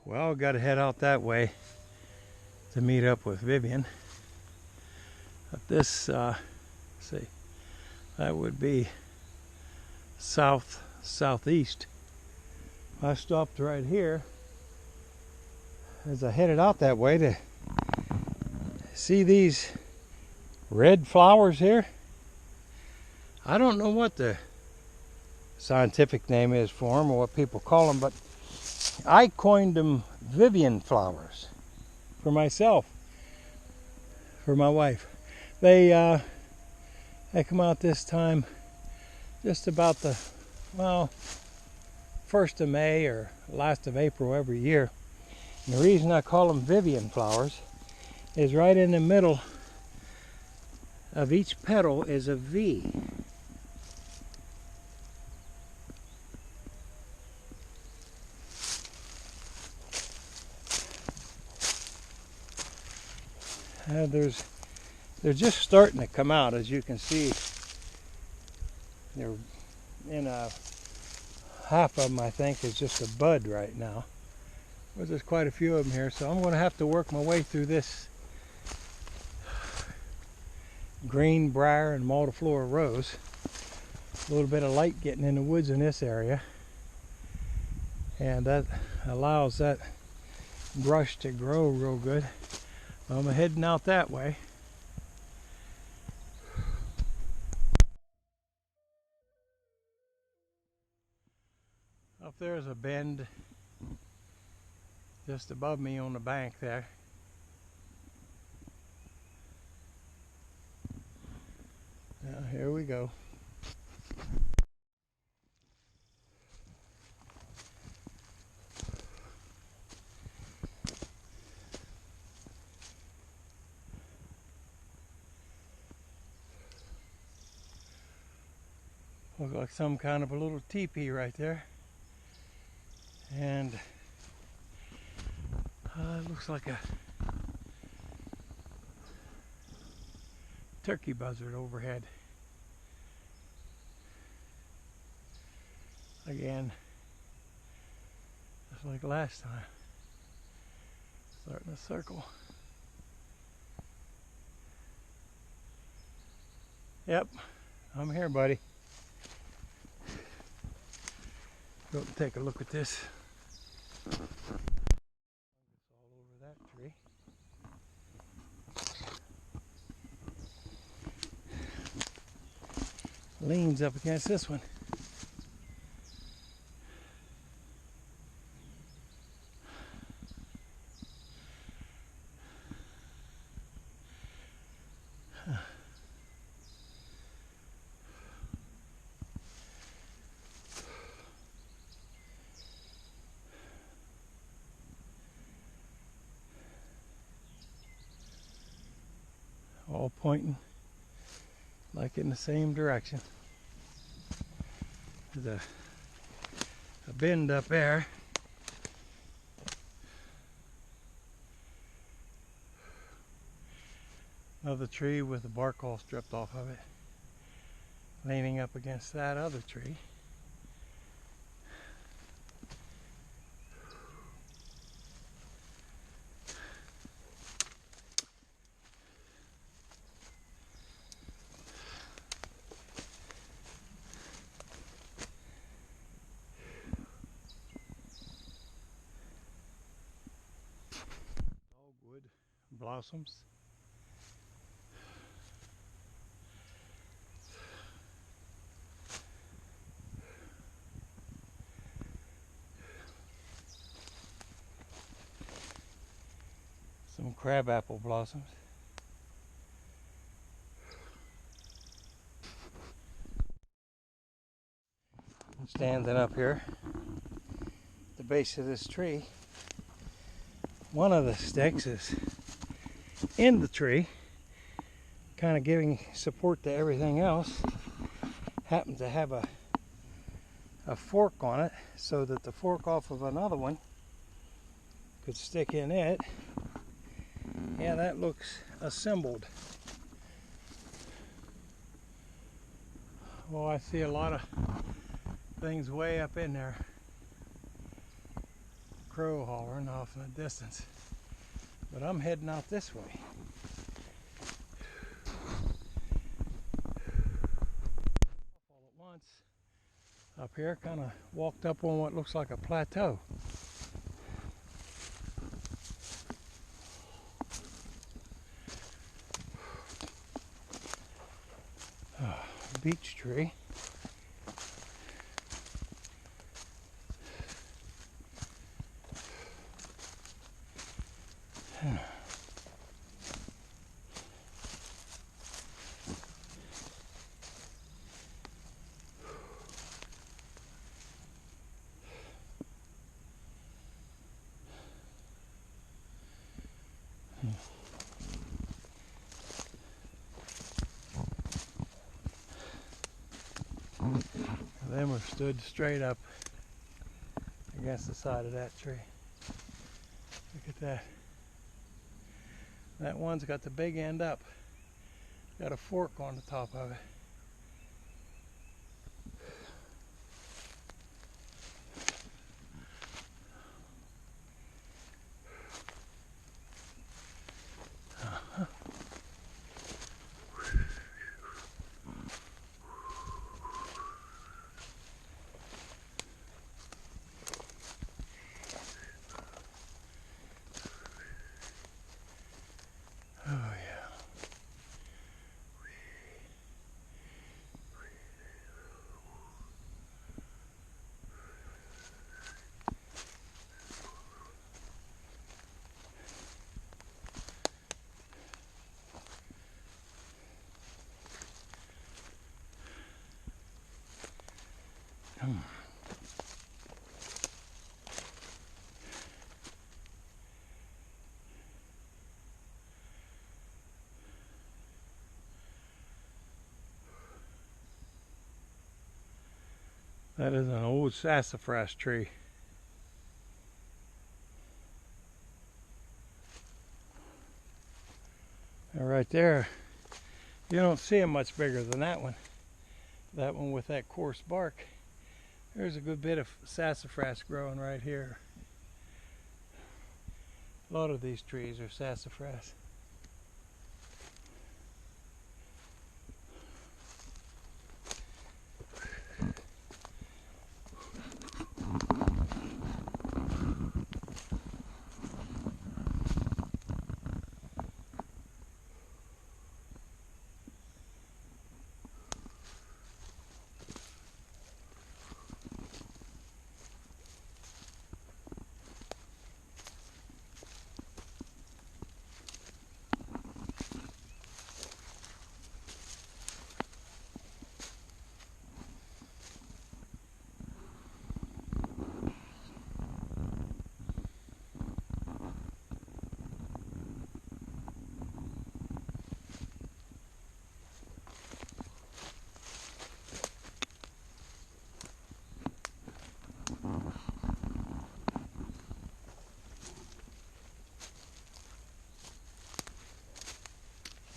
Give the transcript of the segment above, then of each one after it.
Well, got to head out that way to meet up with Vivian. But this, see, that would be southeast. I stopped right here as I headed out that way to see these red flowers here. I don't know what the scientific name is for them or what people call them, but I coined them Vivian flowers for myself, for my wife. They come out this time just about the, well, 1st of May or last of April every year. And the reason I call them Vivian flowers is right in the middle of each petal is a V. They're just starting to come out, as you can see. They're in a half of them, I think, is just a bud right now. But there's quite a few of them here, so I'm going to have to work my way through this green briar and multiflora rose. A little bit of light getting in the woods in this area, and that allows that brush to grow real good. I'm heading out that way. Up there's a bend just above me on the bank there. Now here we go. Looks like some kind of a little teepee right there. And it looks like a turkey buzzard overhead. Again, just like last time. Starting to circle. Yep, I'm here, buddy. Go and take a look at this. It's all over that tree. Leans up against this one. All pointing like in the same direction. There's a bend up there. Another tree with the bark all stripped off of it, leaning up against that other tree. Dogwood blossoms. Some crabapple blossoms. I'm standing up here at the base of this tree. One of the sticks is in the tree, kind of giving support to everything else. Happens to have a fork on it, so that the fork off of another one could stick in it. Yeah, that looks assembled. Well, I see a lot of things way up in there. crow hollering off in the distance. But I'm heading out this way. All at once up here, kind of walked up on what looks like a plateau. Beech tree. Then we've stood straight up against the side of that tree. Look at that. That one's got the big end up. Got a fork on the top of it. Oh yeah. That is an old sassafras tree. And right there, you don't see them much bigger than that one. That one with that coarse bark. There's a good bit of sassafras growing right here. A lot of these trees are sassafras.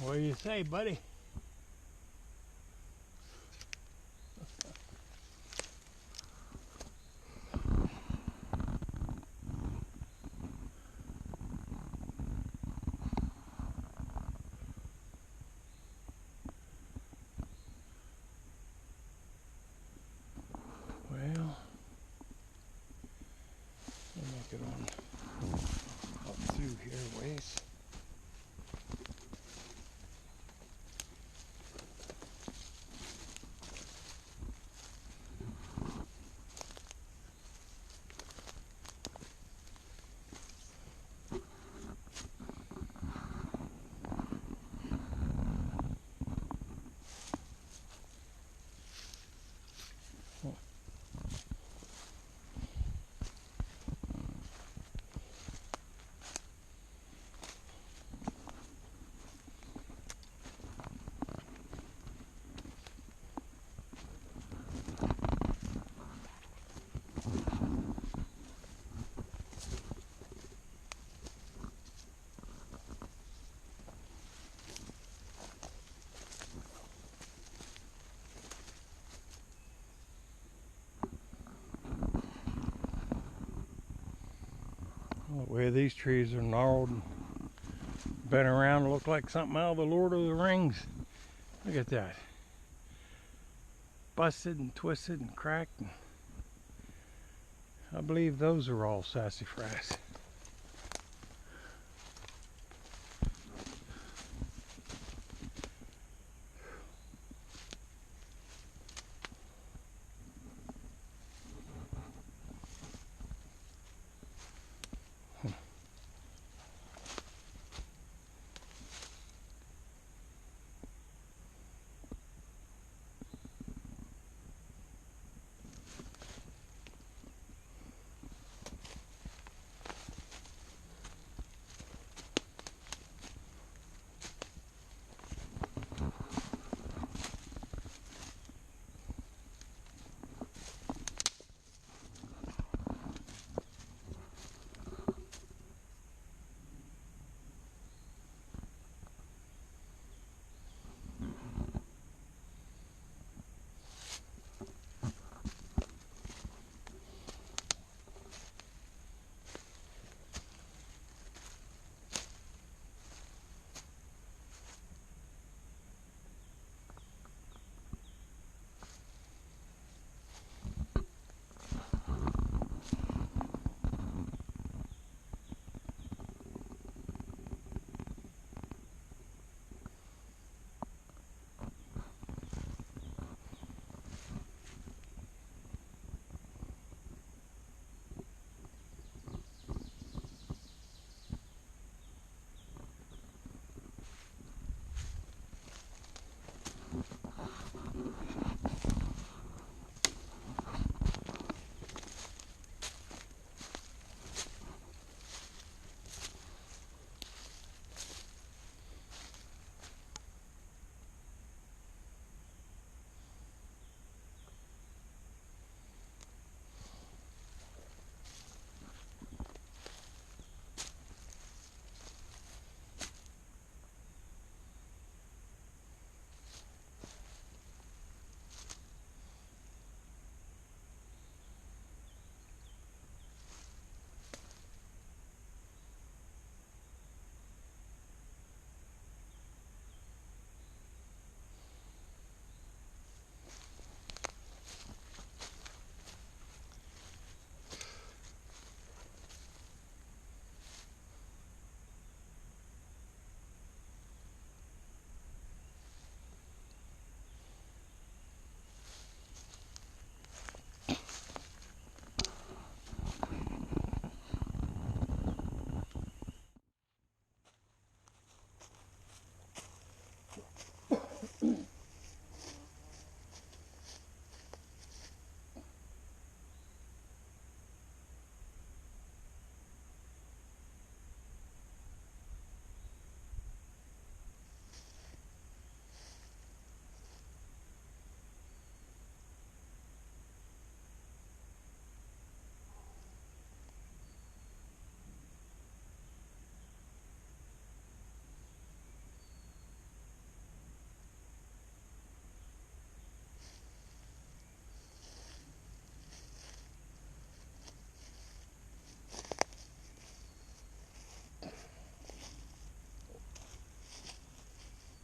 What do you say, buddy? Well, let me make it on up through here ways. The way these trees are gnarled and bent around, look like something out of the Lord of the Rings. Look at that. Busted and twisted and cracked. And I believe those are all sassafras.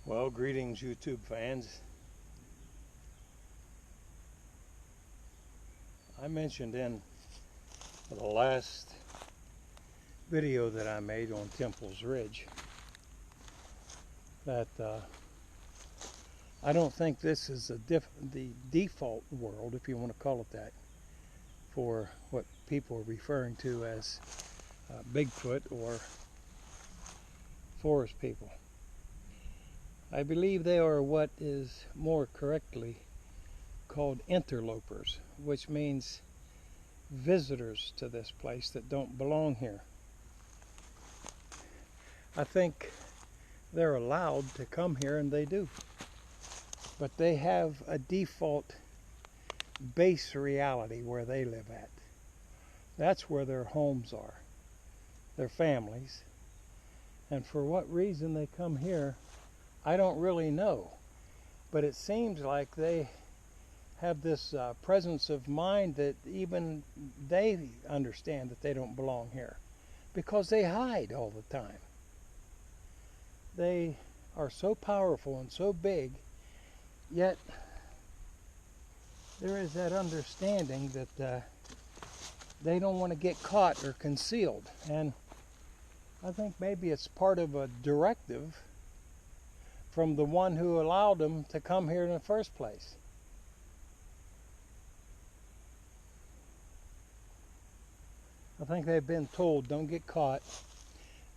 Well, greetings YouTube fans. I mentioned in the last video that I made on Temple's Ridge that I don't think this is the default world, if you want to call it that, for what people are referring to as Bigfoot or forest people. I believe they are what is more correctly called interlopers, which means visitors to this place that don't belong here. I think they're allowed to come here, and they do. But they have a default base reality where they live at. That's where their homes are, their families. And for what reason they come here, I don't really know. But it seems like they have this presence of mind that even they understand that they don't belong here. because they hide all the time. They are so powerful and so big, yet there is that understanding that they don't want to get caught or concealed. And I think maybe it's part of a directive from the one who allowed them to come here in the first place. I think they've been told, don't get caught,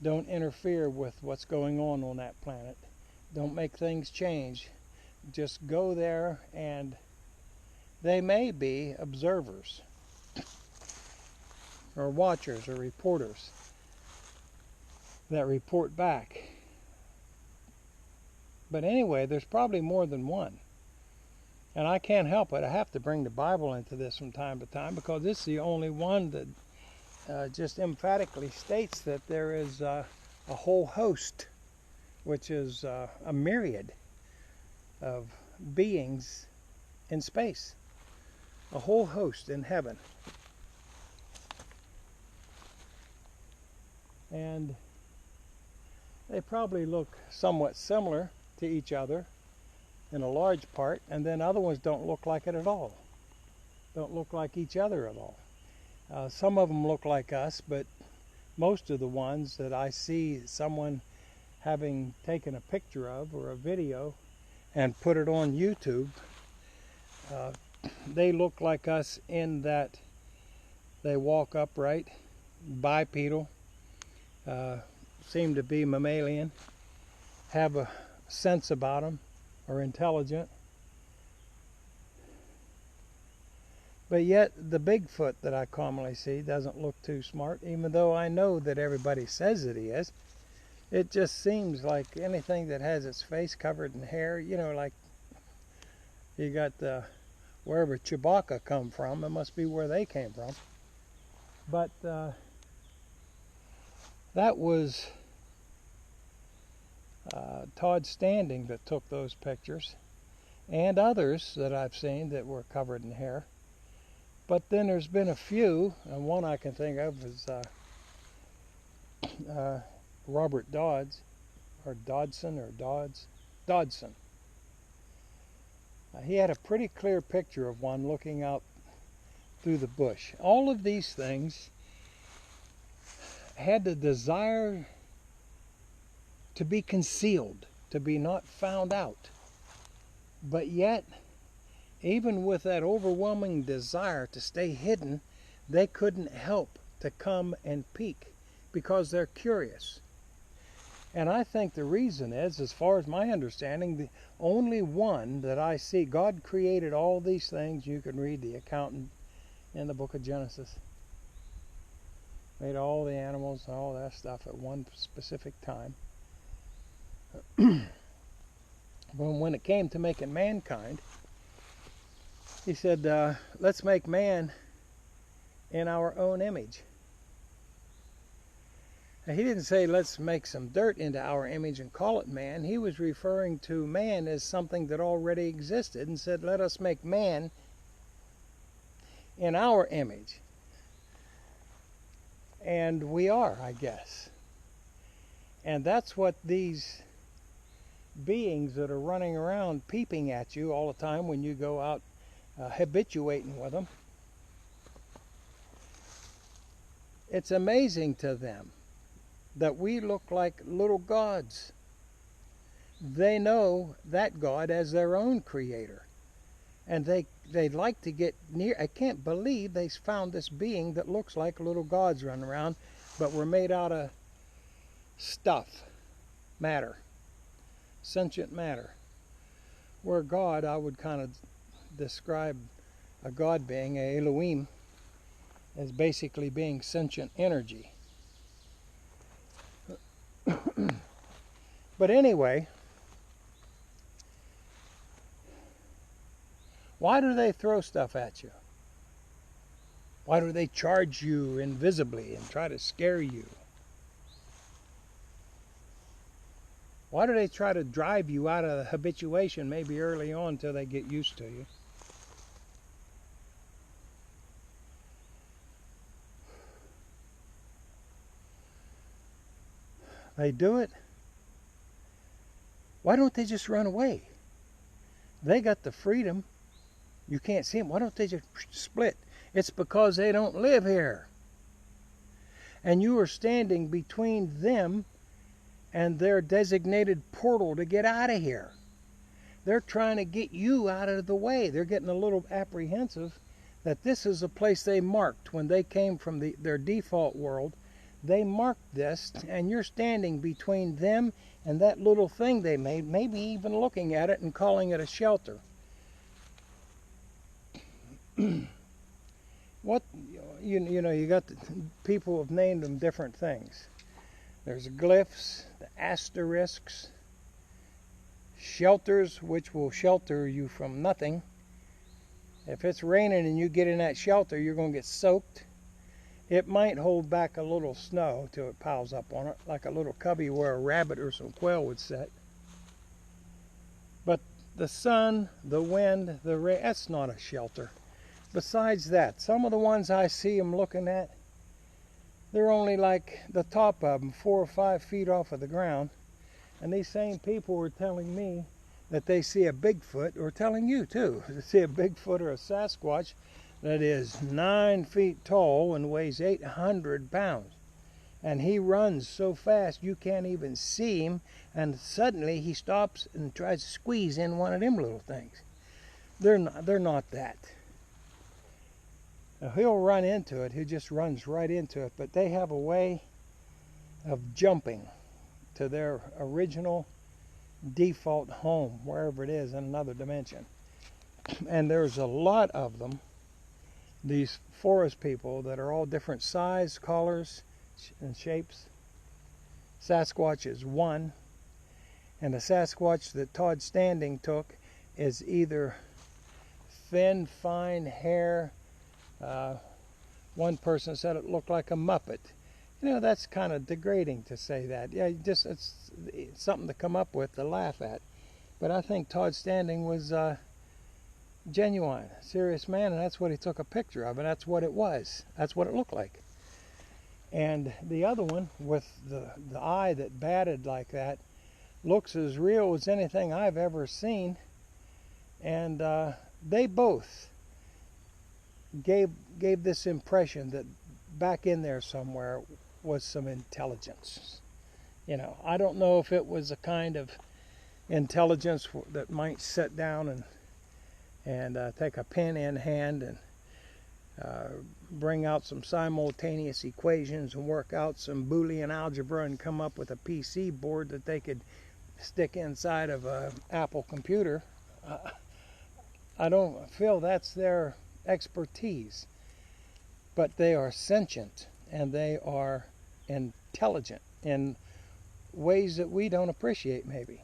don't interfere with what's going on that planet, don't make things change, just go there, and they may be observers or watchers or reporters that report back. But anyway, there's probably more than one. And I can't help it. I have to bring the Bible into this from time to time, because this is the only one that just emphatically states that there is a whole host, which is a myriad of beings in space, a whole host in heaven. And they probably look somewhat similar to each other in a large part, and then other ones don't look like it at all, don't look like each other at all. Some of them look like us, but most of the ones that I see someone having taken a picture of or a video and put it on YouTube, they look like us in that they walk upright, bipedal, seem to be mammalian, have a sense about them, are intelligent. But yet the Bigfoot that I commonly see doesn't look too smart, even though I know that everybody says that he is. It just seems like anything that has its face covered in hair, you know, like you got wherever Chewbacca come from, it must be where they came from. But that was Todd Standing that took those pictures, and others that I've seen that were covered in hair. But then there's been a few, and one I can think of is Robert Dodds, or Dodson, or Dodson. He had a pretty clear picture of one looking out through the bush. All of these things had the desire to be concealed, to be not found out. But yet, even with that overwhelming desire to stay hidden, they couldn't help to come and peek, because they're curious. And I think the reason is, as far as my understanding, the only one that I see, God created all these things. You can read the account in the book of Genesis. Made all the animals and all that stuff at one specific time. But when it came to making mankind, he said, let's make man in our own image. Now, he didn't say let's make some dirt into our image and call it man. He was referring to man as something that already existed, and said let us make man in our image. And we are, I guess. And that's what these beings that are running around peeping at you all the time when you go out habituating with them, it's amazing to them that we look like little gods. They know that God as their own creator, and they'd like to get near. I can't believe they found this being that looks like little gods running around, but we're made out of stuff, matter, sentient matter. Where God, I would kind of describe a God being, a Elohim, as basically being sentient energy. But anyway, why do they throw stuff at you? Why do they charge you invisibly and try to scare you? Why do they try to drive you out of the habituation maybe early on until they get used to you? they do it. Why don't they just run away? They got the freedom. You can't see them. Why don't they just split? It's because they don't live here. And you are standing between them and their designated portal to get out of here. They're trying to get you out of the way. They're getting a little apprehensive that this is a place they marked when they came from their default world. They marked this, and you're standing between them and that little thing they made, maybe even looking at it and calling it a shelter. What, you know, you got people have named them different things. There's glyphs, the asterisks, shelters, which will shelter you from nothing. If it's raining and you get in that shelter, you're going to get soaked. It might hold back a little snow till it piles up on it, like a little cubby where a rabbit or some quail would sit. But the sun, the wind, the rain, that's not a shelter. Besides that, some of the ones I see them looking at, they're only like the top of them, 4 or 5 feet off of the ground. And these same people were telling me that they see a Bigfoot, or telling you too, to see a Bigfoot or a Sasquatch that is 9 feet tall and weighs 800 pounds. And he runs so fast you can't even see him, and suddenly he stops and tries to squeeze in one of them little things. They're not that. Now, he'll run into it, he just runs right into it, but they have a way of jumping to their original default home, wherever it is in another dimension. And there's a lot of them, these forest people, that are all different size, colors, and shapes. Sasquatch is one, and the Sasquatch that Todd Standing took is either thin, fine hair. One person said it looked like a Muppet. You know, that's kind of degrading to say that. Yeah, it's something to come up with to laugh at. But I think Todd Standing was genuine, serious man, and that's what he took a picture of, and that's what it was. That's what it looked like. And the other one with the eye that batted like that looks as real as anything I've ever seen. And they both gave this impression that back in there somewhere was some intelligence. You know, I don't know if it was a kind of intelligence that might sit down and take a pen in hand and bring out some simultaneous equations and work out some Boolean algebra and come up with a PC board that they could stick inside of an Apple computer. I don't feel that's their expertise, but they are sentient and they are intelligent in ways that we don't appreciate maybe.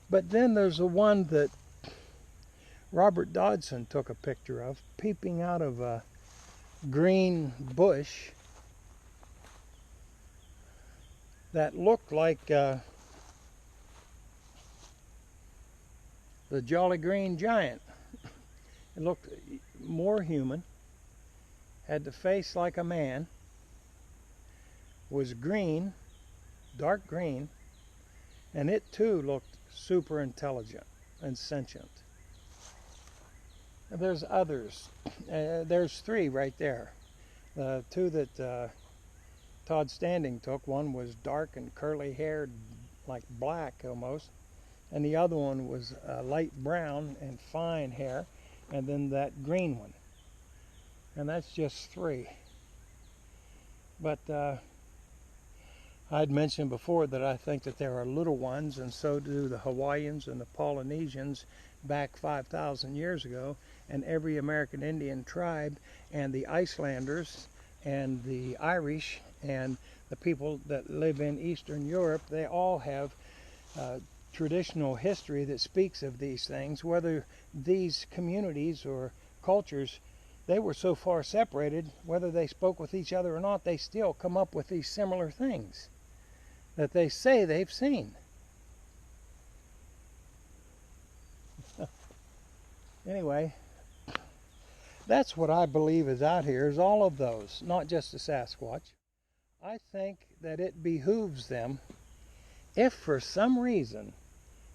But then there's the one that Robert Dodson took a picture of, peeping out of a green bush that looked like the Jolly Green Giant. It looked more human, had the face like a man, was green, dark green, and it too looked super intelligent and sentient. And there's others. There's 3 right there. The 2 that Todd Standing took, one was dark and curly haired, like black almost, and the other one was light brown and fine hair, and then that green one. And that's just 3. But I'd mentioned before that I think that there are little ones, and so do the Hawaiians and the Polynesians back 5,000 years ago, and every American Indian tribe, and the Icelanders, and the Irish, and the people that live in Eastern Europe. They all have traditional history that speaks of these things. Whether these communities or cultures, they were so far separated, whether they spoke with each other or not, they still come up with these similar things that they say they've seen. Anyway, that's what I believe is out here, is all of those, not just the Sasquatch. I think that it behooves them, if for some reason,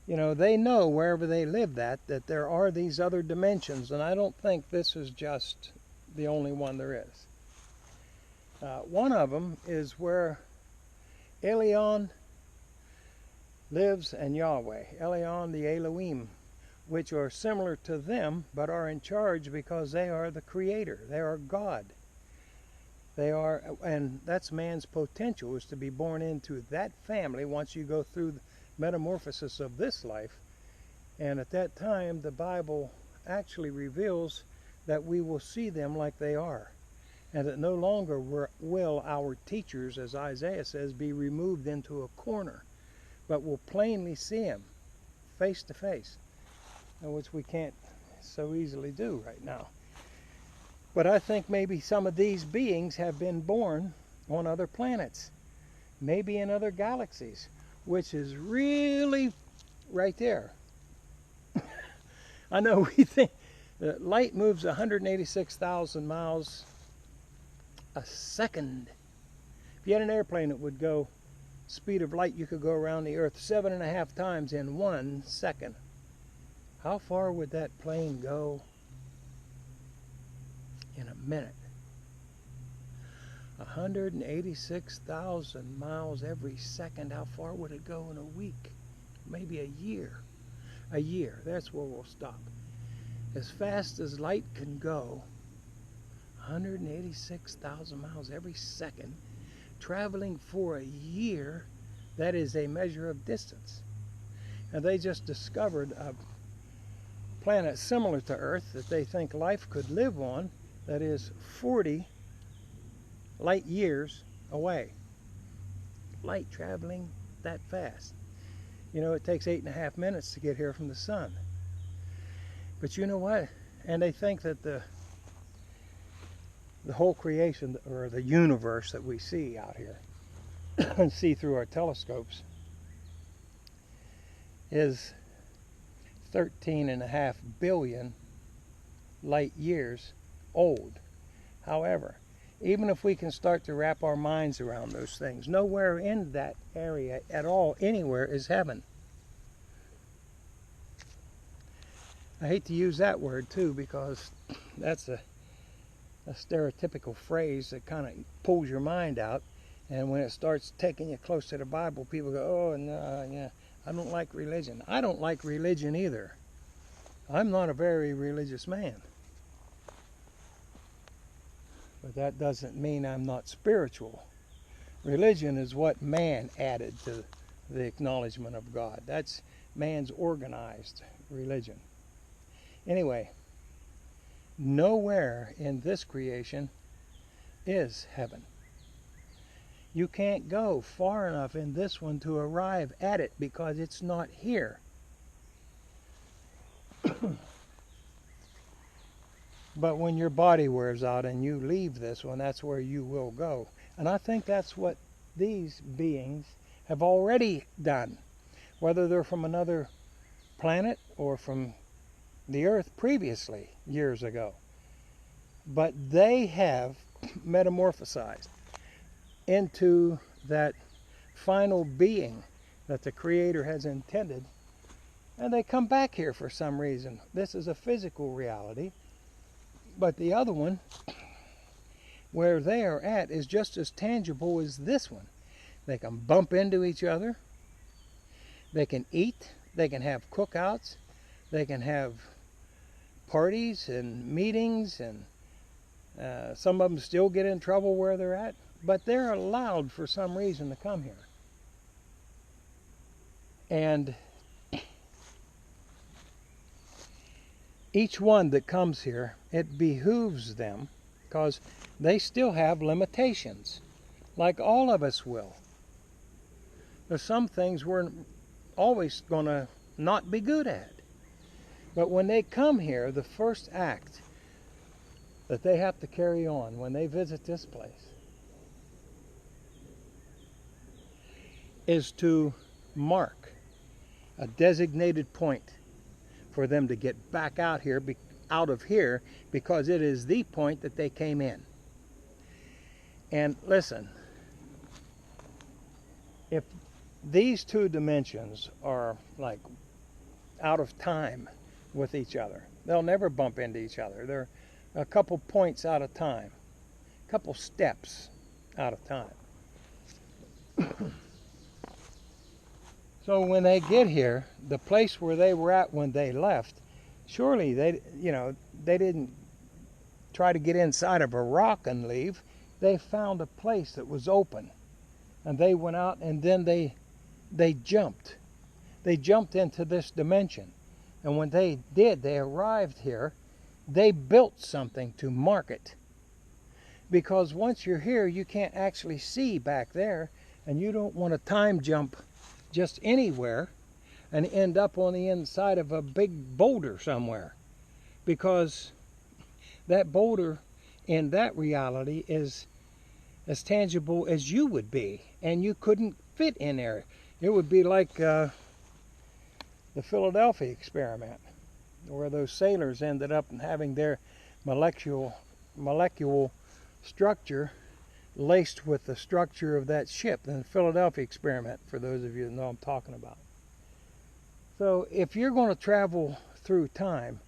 they know wherever they live that there are these other dimensions, and I don't think this is just the only one there is. One of them is where Elion lives and Yahweh, Elion the Elohim, which are similar to them but are in charge because they are the creator. They are God. They are, and that's man's potential, is to be born into that family once you go through the metamorphosis of this life. And at that time, the Bible actually reveals that we will see them like they are, and that no longer will our teachers, as Isaiah says, be removed into a corner, but will plainly see him face to face, which we can't so easily do right now. But I think maybe some of these beings have been born on other planets, maybe in other galaxies, which is really right there. I know we think that light moves 186,000 miles a second. If you had an airplane that would go speed of light, you could go around the Earth 7.5 times in 1 second. How far would that plane go in a minute? 186,000 miles every second. How far would it go in a week? Maybe a year. A year. That's where we'll stop. As fast as light can go, 186,000 miles every second, traveling for a year, that is a measure of distance. And they just discovered a planet similar to Earth that they think life could live on, that is 40 light years away. Light traveling that fast. It takes 8.5 minutes to get here from the sun. But you know what? And they think that the whole creation, or the universe that we see out here and see through our telescopes, is 13.5 billion light years old. However, even if we can start to wrap our minds around those things, nowhere in that area at all, anywhere, is heaven. I hate to use that word too, because that's a stereotypical phrase that kind of pulls your mind out, and when it starts taking you close to the Bible, people go, oh no, yeah, I don't like religion. I don't like religion either. I'm not a very religious man. But that doesn't mean I'm not spiritual. Religion is what man added to the acknowledgement of God. That's man's organized religion. Anyway, nowhere in this creation is heaven. You can't go far enough in this one to arrive at it because it's not here. But when your body wears out and you leave this one, that's where you will go. And I think that's what these beings have already done, whether they're from another planet or from the Earth previously, years ago. But they have metamorphosized into that final being that the Creator has intended, and they come back here for some reason. This is a physical reality, but the other one, where they are at, is just as tangible as this one. They can bump into each other, they can eat, they can have cookouts, they can have parties and meetings, and some of them still get in trouble where they're at, but they're allowed for some reason to come here. And each one that comes here, it behooves them, because they still have limitations, like all of us will. There's some things we're always going to not be good at. But when they come here, the first act that they have to carry on when they visit this place is to mark a designated point for them to get back out of here, because it is the point that they came in. And listen, if these two dimensions are like out of time with each other, they'll never bump into each other. They're a couple points out of time, a couple steps out of time. So when they get here, the place where they were at when they left, surely they didn't try to get inside of a rock and leave. They found a place that was open, and they went out, and then they jumped. They jumped into this dimension, and when they did, they arrived here. They built something to mark it, because once you're here, you can't actually see back there, and you don't want to time jump just anywhere and end up on the inside of a big boulder somewhere, because that boulder in that reality is as tangible as you would be, and you couldn't fit in there. It would be like the Philadelphia experiment, where those sailors ended up having their molecular structure laced with the structure of that ship. The Philadelphia experiment, for those of you that know what I'm talking about. So if you're going to travel through time,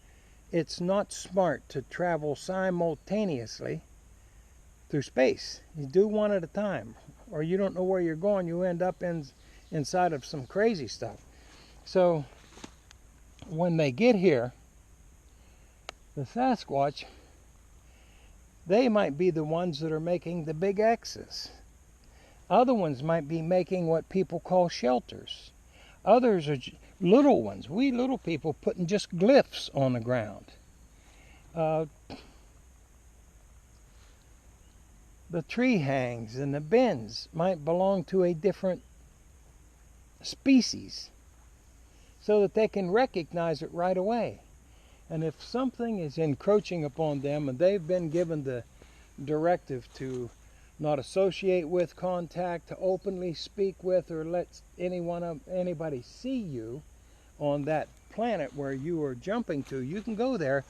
it's not smart to travel simultaneously through space. You do one at a time, or you don't know where you're going. You end up inside of some crazy stuff. So when they get here, the Sasquatch, they might be the ones that are making the big X's. Other ones might be making what people call shelters. Others are little ones. We little people putting just glyphs on the ground. The tree hangs and the bends might belong to a different species, so that they can recognize it right away. And if something is encroaching upon them, and they've been given the directive to not associate with, contact, to openly speak with, or let anybody see you on that planet where you are jumping to, you can go there,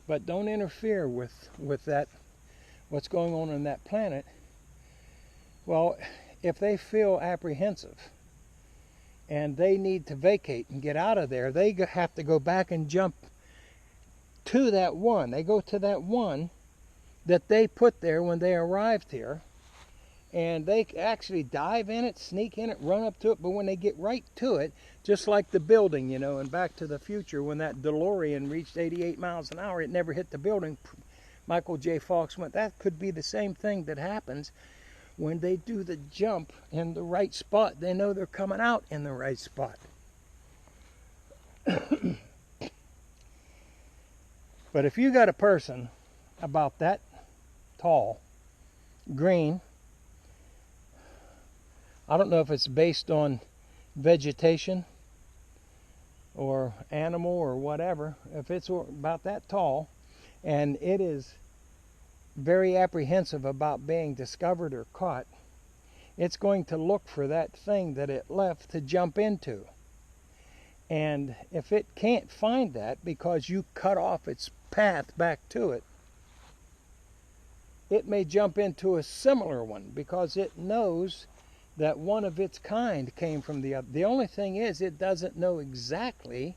but don't interfere with that, what's going on in that planet. Well, if they feel apprehensive and they need to vacate and get out of there, they have to go back and jump to that one. They go to that one that they put there when they arrived here, and they actually dive in it, sneak in it, run up to it. But when they get right to it, just like the building, in Back to the Future, when that DeLorean reached 88 miles an hour, it never hit the building. Michael J. Fox went, that could be the same thing that happens when they do the jump in the right spot. They know they're coming out in the right spot. But if you got a person about that tall, green, I don't know if it's based on vegetation or animal or whatever, if it's about that tall and it is very apprehensive about being discovered or caught, it's going to look for that thing that it left to jump into. And if it can't find that because you cut off its path back to it, it may jump into a similar one because it knows that one of its kind came from the other. The only thing is, it doesn't know exactly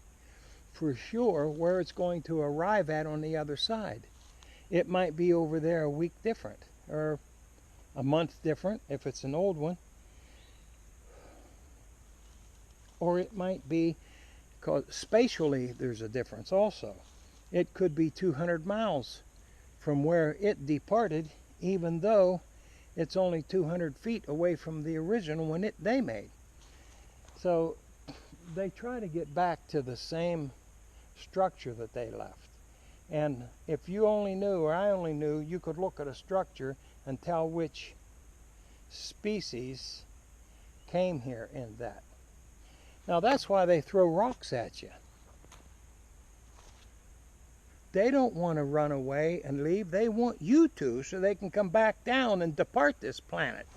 for sure where it's going to arrive at on the other side. It might be over there a week different, or a month different if it's an old one. Or it might be, because spatially there's a difference also. It could be 200 miles from where it departed, even though it's only 200 feet away from the original one they made. So they try to get back to the same structure that they left. And if you only knew, or I only knew, you could look at a structure and tell which species came here in that. Now that's why they throw rocks at you. They don't want to run away and leave. They want you to, so they can come back down and depart this planet.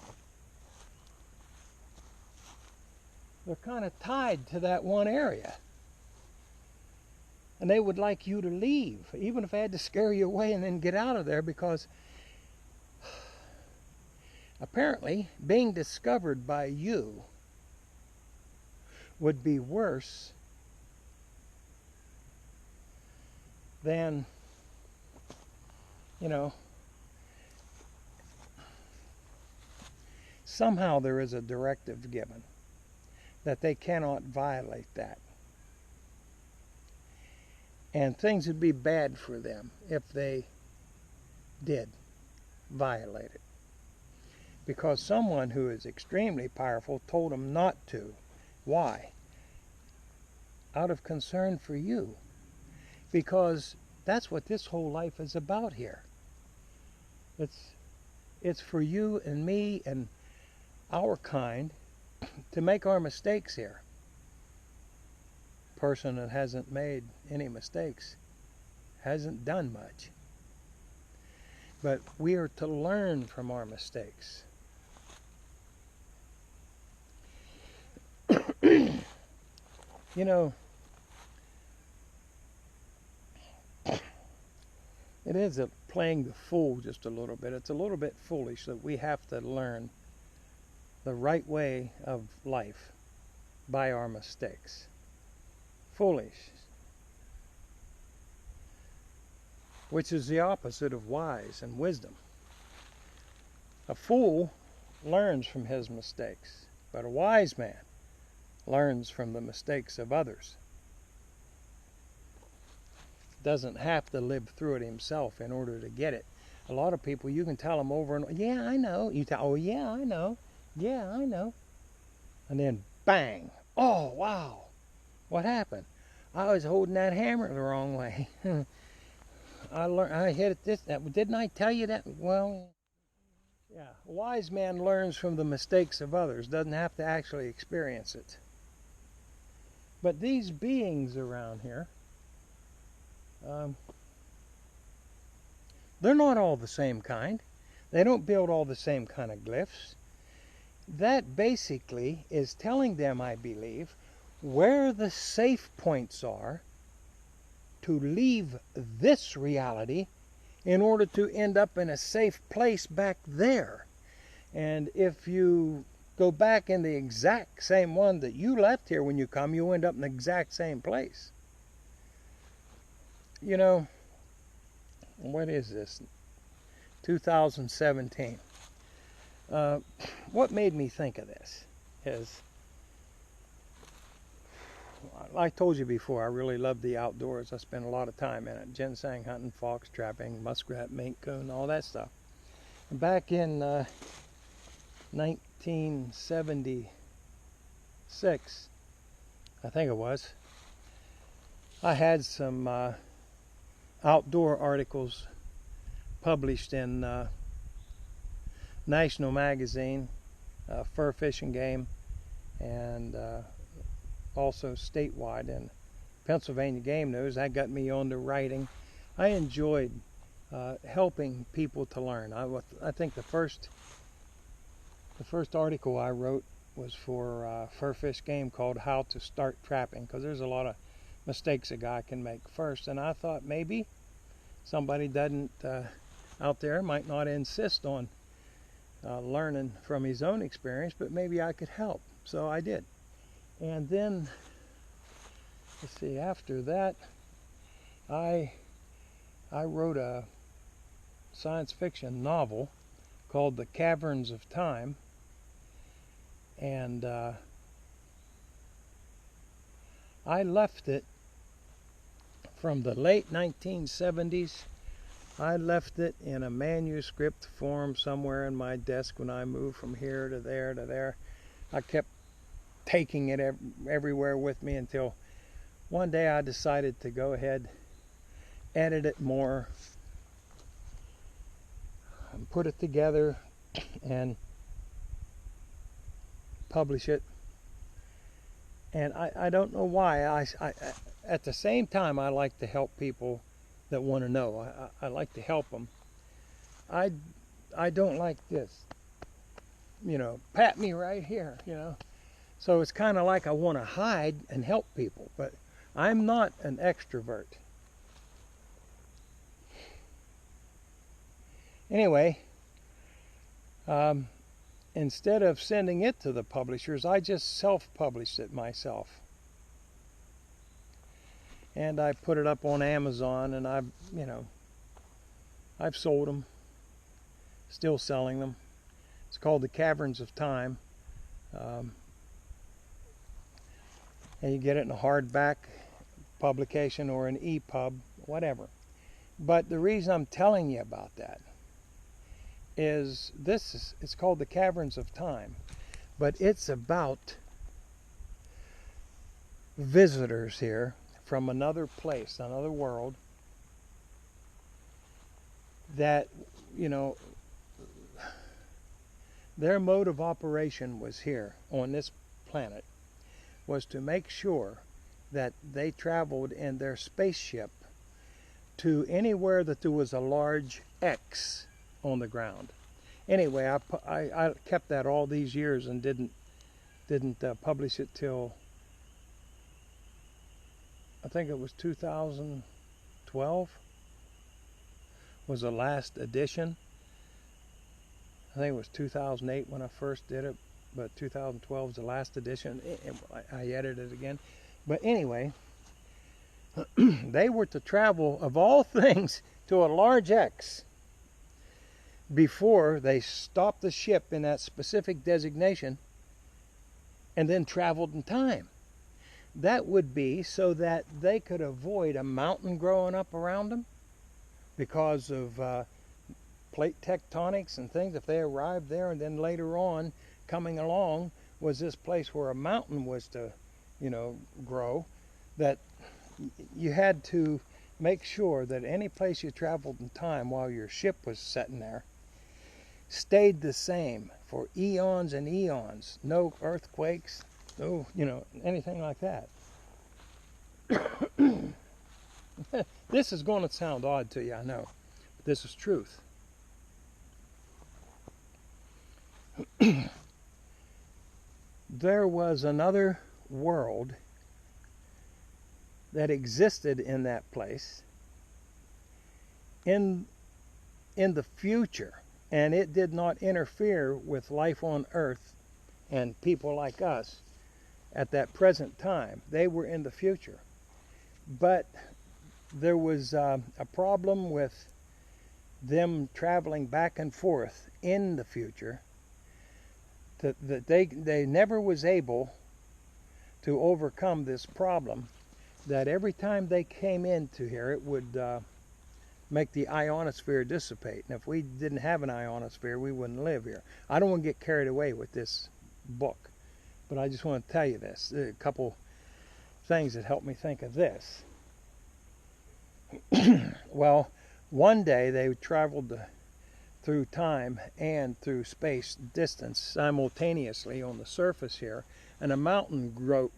They're kind of tied to that one area. And they would like you to leave, even if I had to scare you away and then get out of there, because apparently being discovered by you would be worse than, you know, somehow there is a directive given that they cannot violate that. And things would be bad for them if they did violate it. Because someone who is extremely powerful told them not to. Why? Out of concern for you. Because that's what this whole life is about here. It's for you and me and our kind to make our mistakes here. Person that hasn't made any mistakes hasn't done much. But we are to learn from our mistakes. You know, it is playing the fool just a little bit. It's a little bit foolish that we have to learn the right way of life by our mistakes. Foolish. Which is the opposite of wise and wisdom. A fool learns from his mistakes, but a wise man learns from the mistakes of others. Doesn't have to live through it himself in order to get it. A lot of people, you can tell them over and over, yeah, I know. You tell, oh, yeah, I know. Yeah, I know. And then, bang. Oh, wow. What happened? I was holding that hammer the wrong way. I hit it this, didn't I tell you that? Well, yeah. A wise man learns from the mistakes of others, doesn't have to actually experience it. But these beings around here, they're not all the same kind. They don't build all the same kind of glyphs. That basically is telling them, I believe, where the safe points are to leave this reality in order to end up in a safe place back there. And if you go back in the exact same one that you left here when you come, you end up in the exact same place. You know, what is this? 2017. What made me think of this is, like I told you before, I really love the outdoors. I spend a lot of time in it. Ginseng hunting, fox trapping, muskrat, mink, coon, all that stuff. Back in 1976, I think it was, I had some outdoor articles published in National Magazine, Fur Fishing Game, and also statewide in Pennsylvania Game News. That got me on to writing. I enjoyed helping people to learn. I think the first article I wrote was for Fur Fish Game, called How to Start Trapping, because there's a lot of mistakes a guy can make first, and I thought maybe somebody doesn't out there might not insist on learning from his own experience, but maybe I could help. So I did. And then, let's see, after that, I wrote a science fiction novel called The Caverns of Time, and I left it from the late 1970s. I left it in a manuscript form somewhere in my desk when I moved from here to there to there. I kept taking it everywhere with me until one day I decided to go ahead, edit it more, and put it together and publish it. And I don't know why. I at the same time, I like to help people that want to know. I like to help them. I don't like this, you know, pat me right here, you know. So it's kind of like I want to hide and help people, but I'm not an extrovert. Anyway, instead of sending it to the publishers, I just self-published it myself. And I put it up on Amazon, and I've sold them, still selling them. It's called The Caverns of Time. And you get it in a hardback publication or an EPUB, whatever. But the reason I'm telling you about that is it's called The Caverns of Time, but it's about visitors here from another place, another world, that, their mode of operation was here on this planet, was to make sure that they traveled in their spaceship to anywhere that there was a large X on the ground. Anyway, I kept that all these years and didn't publish it till, I think it was 2012 was the last edition. I think it was 2008 when I first did it, but 2012 is the last edition. I edited it again. But anyway, they were to travel, of all things, to a large X before they stopped the ship in that specific designation and then traveled in time. That would be so that they could avoid a mountain growing up around them because of plate tectonics and things. If they arrived there and then later on coming along was this place where a mountain was to, grow, that you had to make sure that any place you traveled in time while your ship was sitting there stayed the same for eons and eons. No earthquakes, no, anything like that. This is going to sound odd to you, I know, but this is truth. There was another world that existed in that place in the future, and it did not interfere with life on Earth and people like us at that present time. They were in the future, but there was a problem with them traveling back and forth in the future, that they never was able to overcome this problem, that every time they came into here it would make the ionosphere dissipate. And if we didn't have an ionosphere, we wouldn't live here. I don't want to get carried away with this book, but I just want to tell you this. A couple things that helped me think of this. Well, one day they traveled through time and through space distance simultaneously on the surface here, and a mountain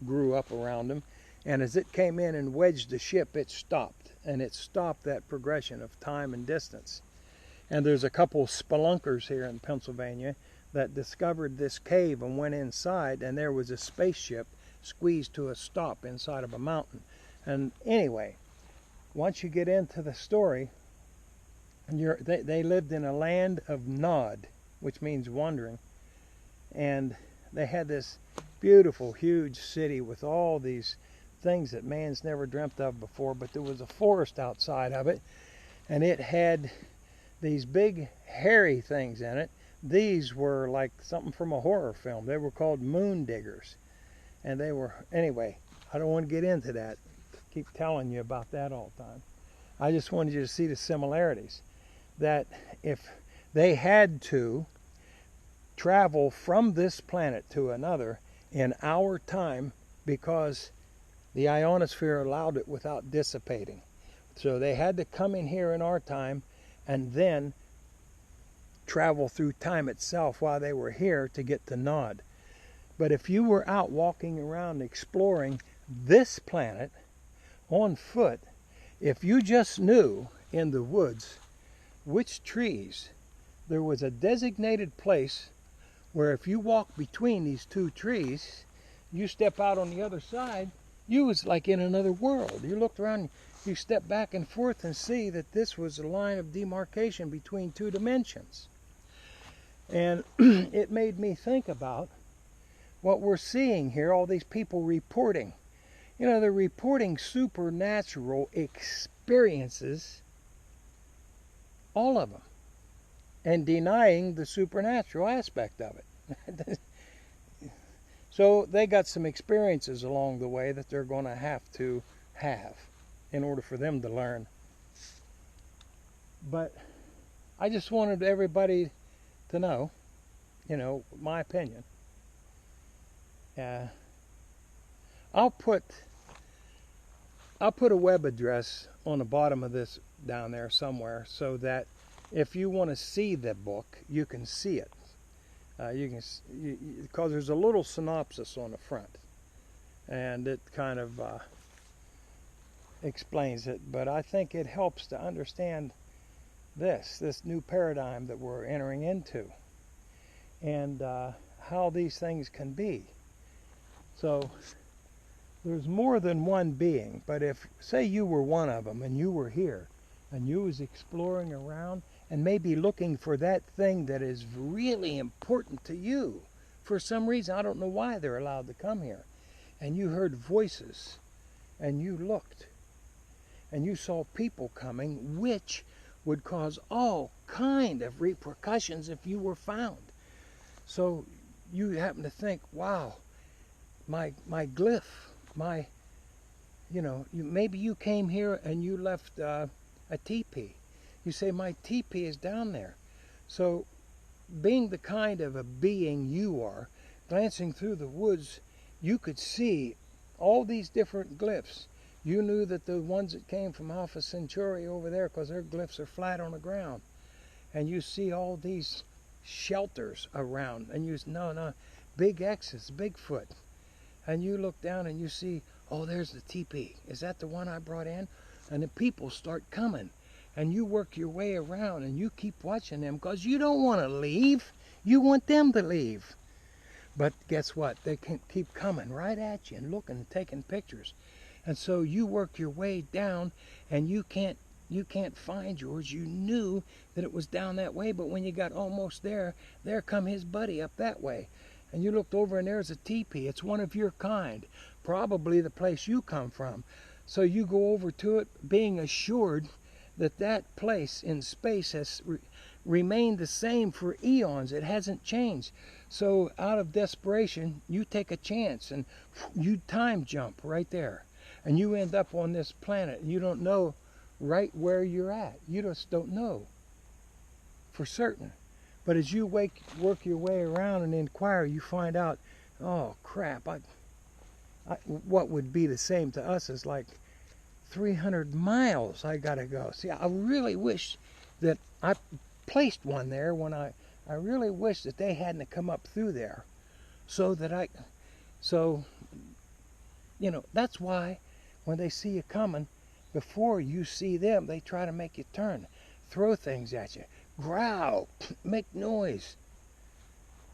grew up around them, and as it came in and wedged the ship, it stopped, and it stopped that progression of time and distance. And there's a couple spelunkers here in Pennsylvania that discovered this cave and went inside, and there was a spaceship squeezed to a stop inside of a mountain. And anyway, once you get into the story, they lived in a land of Nod, which means wandering, and they had this beautiful, huge city with all these things that man's never dreamt of before, but there was a forest outside of it, and it had these big hairy things in it. These were like something from a horror film. They were called moon diggers, and they were, anyway, I don't want to get into that. Keep telling you about that all the time. I just wanted you to see the similarities, that if they had to travel from this planet to another in our time, because the ionosphere allowed it without dissipating. So they had to come in here in our time and then travel through time itself while they were here to get to Nod. But if you were out walking around exploring this planet on foot, if you just knew in the woods which trees, there was a designated place where if you walk between these two trees, you step out on the other side, you was like in another world. You looked around, you step back and forth and see that this was a line of demarcation between two dimensions. And it made me think about what we're seeing here, all these people reporting. You know, they're reporting supernatural experiences, all of them, and denying the supernatural aspect of it. So they got some experiences along the way that they're going to have in order for them to learn. But I just wanted everybody to know, you know, my opinion. I'll put a web address on the bottom of this down there somewhere, so that if you want to see the book, you can see it. Because there's a little synopsis on the front, and it kind of explains it. But I think it helps to understand this new paradigm that we're entering into, and how these things can be. So there's more than one being, but if, say, you were one of them and you were here and you was exploring around and maybe looking for that thing that is really important to you, for some reason, I don't know why they're allowed to come here, and you heard voices and you looked and you saw people coming, which would cause all kind of repercussions if you were found. So you happen to think, wow, my glyph, maybe you came here and you left a teepee. You say, my teepee is down there. So being the kind of a being you are, glancing through the woods, you could see all these different glyphs. You knew that the ones that came from Alpha Centauri over there, because their glyphs are flat on the ground. And you see all these shelters around, and no, big X's, Bigfoot. And you look down and you see, oh, there's the teepee. Is that the one I brought in? And the people start coming. And you work your way around and you keep watching them, because you don't want to leave. You want them to leave. But guess what? They can keep coming right at you and looking and taking pictures. And so you work your way down, and you can't find yours. You knew that it was down that way, but when you got almost there come his buddy up that way. And you looked over and there's a teepee. It's one of your kind, probably the place you come from. So you go over to it, being assured that that place in space has remained the same for eons. It hasn't changed. So out of desperation, you take a chance and you time jump right there. And you end up on this planet. You don't know right where you're at. You just don't know for certain. But as you work your way around and inquire, you find out, oh crap, what would be the same to us is like 300 miles I gotta go. See, I really wish that I placed one there when I really wish that they hadn't come up through there, so that's why when they see you coming, before you see them, they try to make you turn, throw things at you, growl, make noise.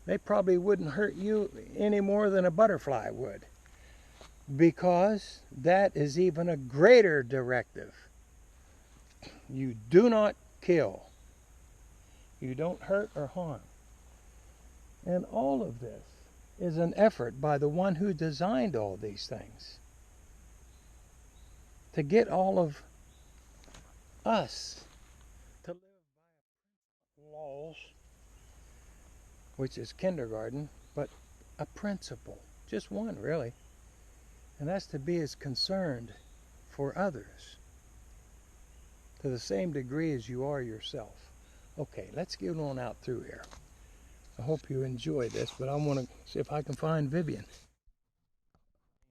They probably wouldn't hurt you any more than a butterfly would, because that is even a greater directive. You do not kill. You don't hurt or harm. And all of this is an effort by the one who designed all these things to get all of us to live by laws, which is kindergarten, but a principle, just one really, and that's to be as concerned for others to the same degree as you are yourself. Okay, let's get on out through here. I hope you enjoy this, but I want to see if I can find Vivian.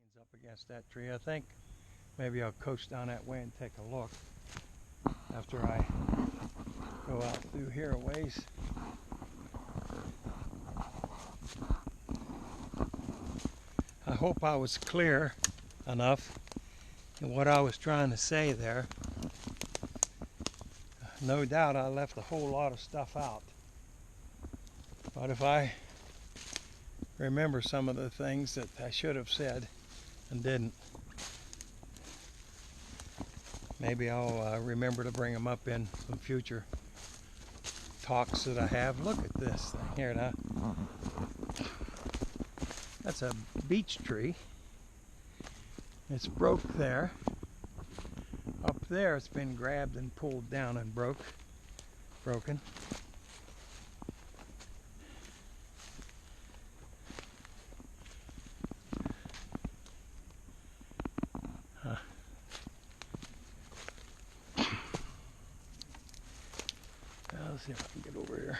He's up against that tree. I think maybe I'll coast down that way and take a look after I go out through here a ways. I hope I was clear enough in what I was trying to say there. No doubt I left a whole lot of stuff out. But if I remember some of the things that I should have said and didn't, maybe I'll remember to bring them up in some future talks that I have. Look at this thing here now. That's a beech tree. It's broke there. Up there it's been grabbed and pulled down and broken. Let's see if I can get over here.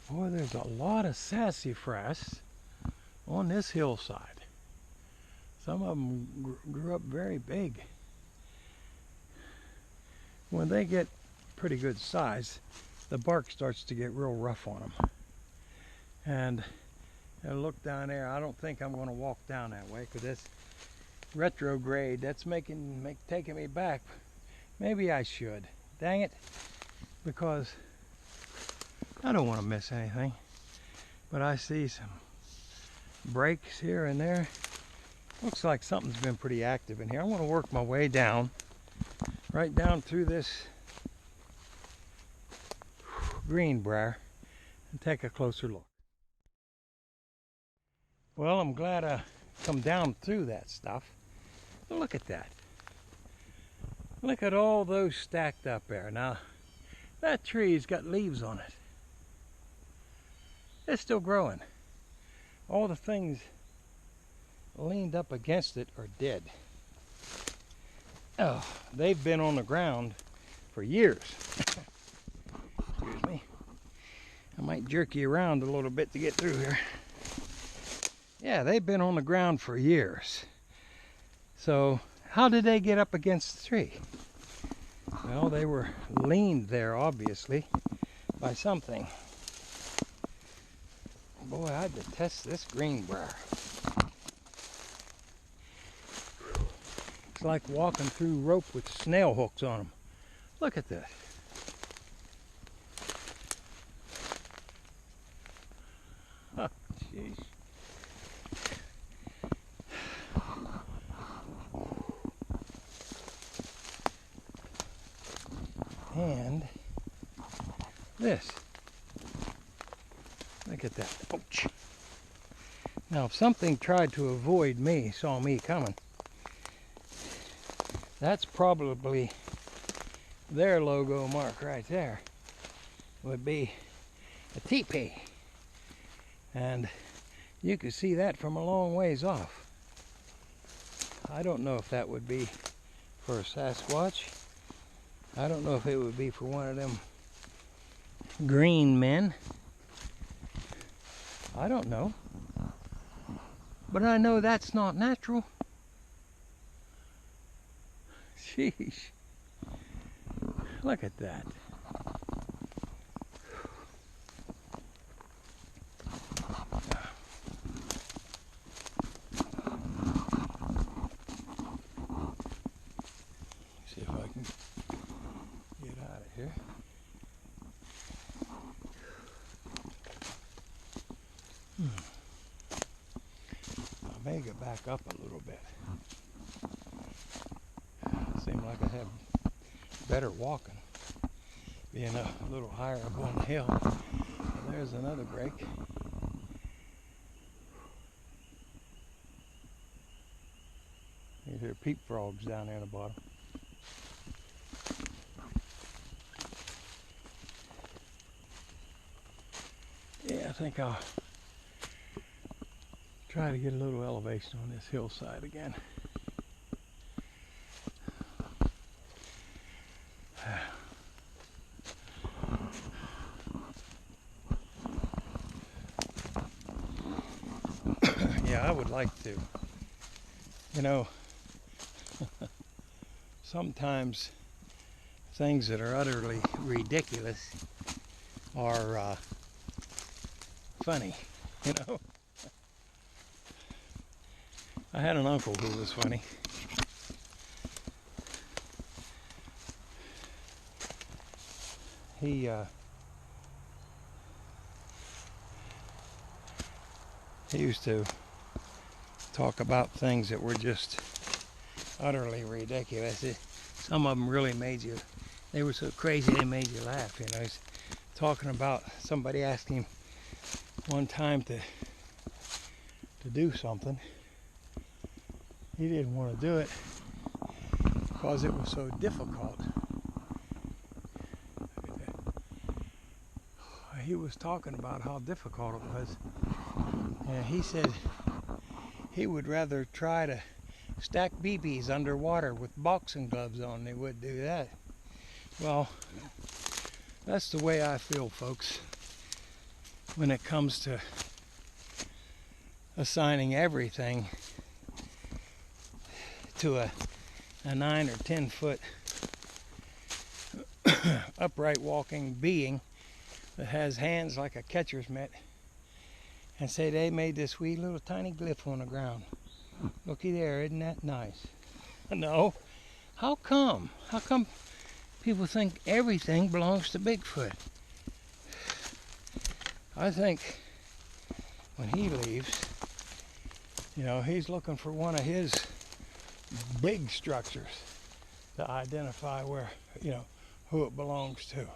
Boy, there's a lot of sassafras on this hillside. Some of them grew up very big. When they get pretty good size, the bark starts to get real rough on them. And look down there. I don't think I'm going to walk down that way because that's retrograde. That's taking me back. Maybe I should. Dang it. Because I don't want to miss anything. But I see some breaks here and there. Looks like something's been pretty active in here. I want to work my way down, right down through this greenbrier and take a closer look. Well, I'm glad I come down through that stuff. Look at that. Look at all those stacked up there. Now, that tree's got leaves on it. It's still growing. All the things leaned up against it are dead. Oh, they've been on the ground for years. Excuse me. I might jerk you around a little bit to get through here. Yeah, they've been on the ground for years. So, how did they get up against the tree? Well, they were leaned there, obviously, by something. Boy, I detest this greenbrier. It's like walking through rope with snail hooks on them. Look at this. Oh, jeez. And this. Look at that. Ouch. Now, if something tried to avoid me, saw me coming, that's probably their logo mark right there. Would be a teepee. And you could see that from a long ways off. I don't know if that would be for a Sasquatch. I don't know if it would be for one of them green men. I don't know. But I know that's not natural. Sheesh. Look at that. See if I can get out of here. I may get back up a little bit. Seems like I have better walking, being a little higher up on the hill. And there's another break. You hear peep frogs down there in the bottom. Yeah, I think I'll try to get a little elevation on this hillside again. Yeah, I would like to. You know, sometimes things that are utterly ridiculous are funny, you know. I had an uncle who was funny. he used to talk about things that were just utterly ridiculous. Some of them really made you, they were so crazy they made you laugh, you know. He's talking about somebody asked him one time to do something. He didn't want to do it because it was so difficult. He was talking about how difficult it was, and he said he would rather try to stack BBs underwater with boxing gloves on than he would do that. Well, that's the way I feel, folks, when it comes to assigning everything to a 9 or 10 foot upright walking being that has hands like a catcher's mitt, and say they made this wee little tiny glyph on the ground. Looky there, isn't that nice? No. How come? How come people think everything belongs to Bigfoot? I think when he leaves, you know, he's looking for one of his big structures to identify where, you know, who it belongs to.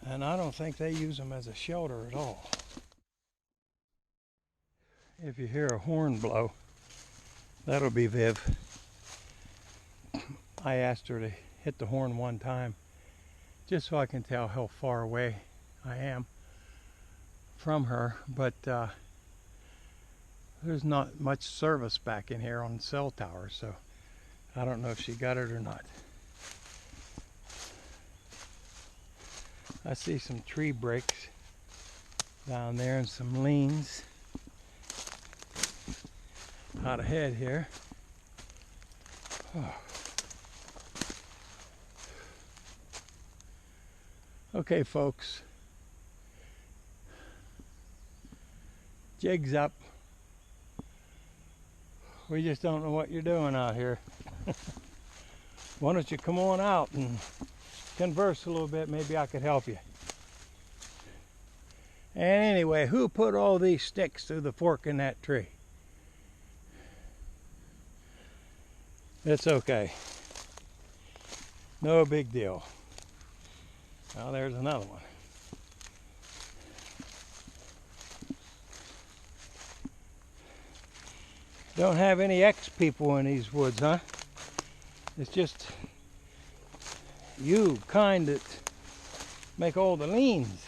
And I don't think they use them as a shelter at all. If you hear a horn blow, that'll be Viv. I asked her to hit the horn one time just so I can tell how far away I am from her, but there's not much service back in here on the cell tower, so I don't know if she got it or not. I see some tree breaks down there and some leans out ahead here. Oh. Okay, folks, jig's up. We just don't know what you're doing out here. Why don't you come on out and converse a little bit? Maybe I could help you. And anyway, who put all these sticks through the fork in that tree? It's okay. No big deal. Now there's another one. Don't have any ex-people in these woods, huh? It's just you kind that make all the leans.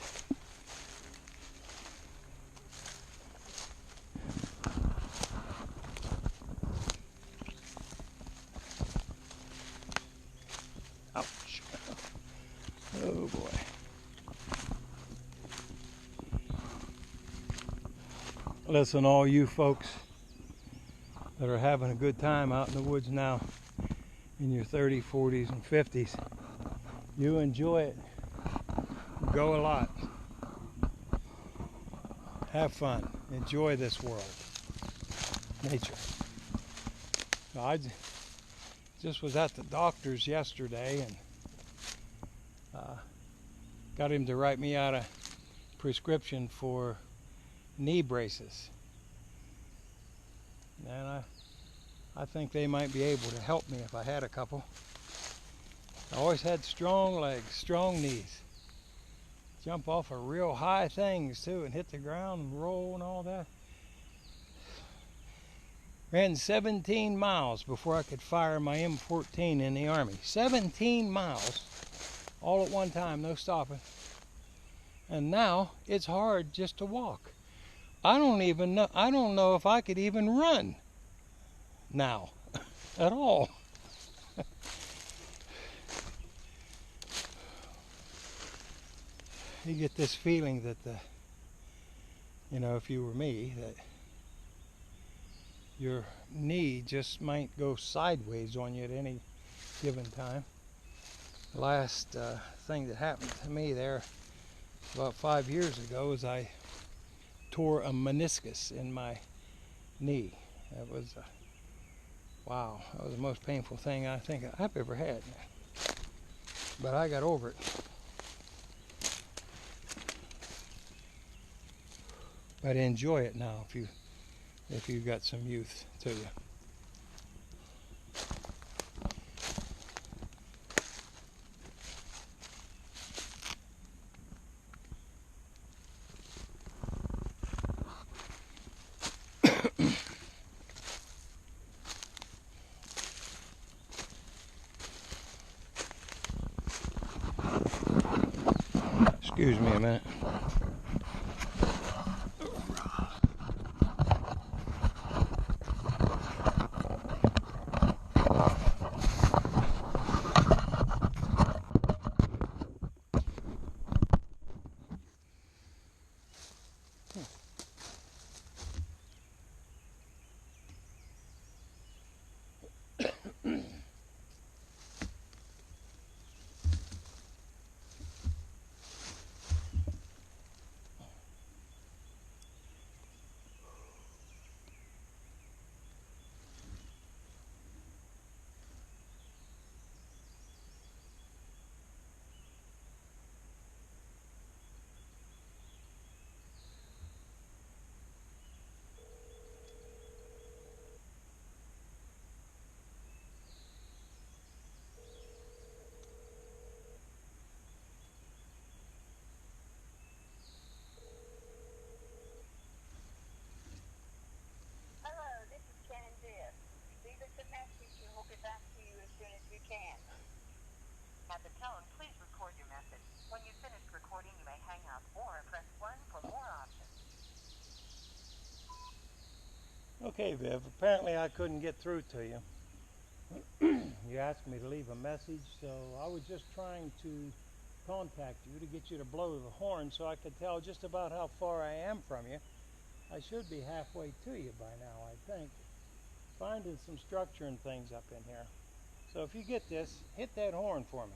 Ouch. Oh boy. Listen, all you folks that are having a good time out in the woods now in your 30s, 40s, and 50s, you enjoy it. Go a lot. Have fun. Enjoy this world. Nature. So I just was at the doctor's yesterday and got him to write me out a prescription for knee braces. And I think they might be able to help me if I had a couple. I always had strong legs, strong knees. Jump off of real high things too and hit the ground and roll and all that. Ran 17 miles before I could fire my M14 in the Army. 17 miles all at one time, no stopping. And now it's hard just to walk. I don't know if I could even run now at all. You get this feeling that you know, if you were me, that your knee just might go sideways on you at any given time. The last thing that happened to me there about 5 years ago is I tore a meniscus in my knee. That was wow, that was the most painful thing I think I've ever had. But I got over it. But enjoy it now if you've got some youth to you. Excuse me a minute. At the tone, please record your message. When you've finished recording, you may hang up or press 1 for more options. Okay, Viv, apparently I couldn't get through to you. You asked me to leave a message, so I was just trying to contact you to get you to blow the horn so I could tell just about how far I am from you. I should be halfway to you by now, I think. Finding some structure and things up in here. So if you get this, hit that horn for me.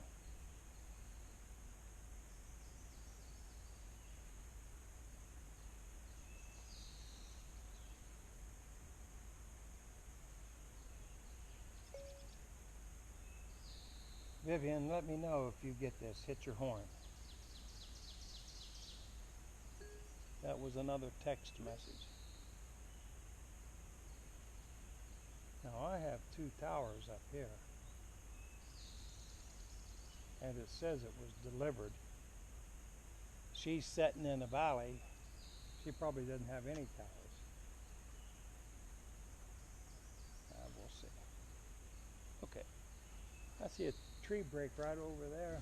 Vivian, let me know if you get this. Hit your horn. That was another text message. Now I have 2 towers up here. And it says it was delivered. She's sitting in a valley. She probably doesn't have any towers. We'll see. Okay. I see a tree break right over there.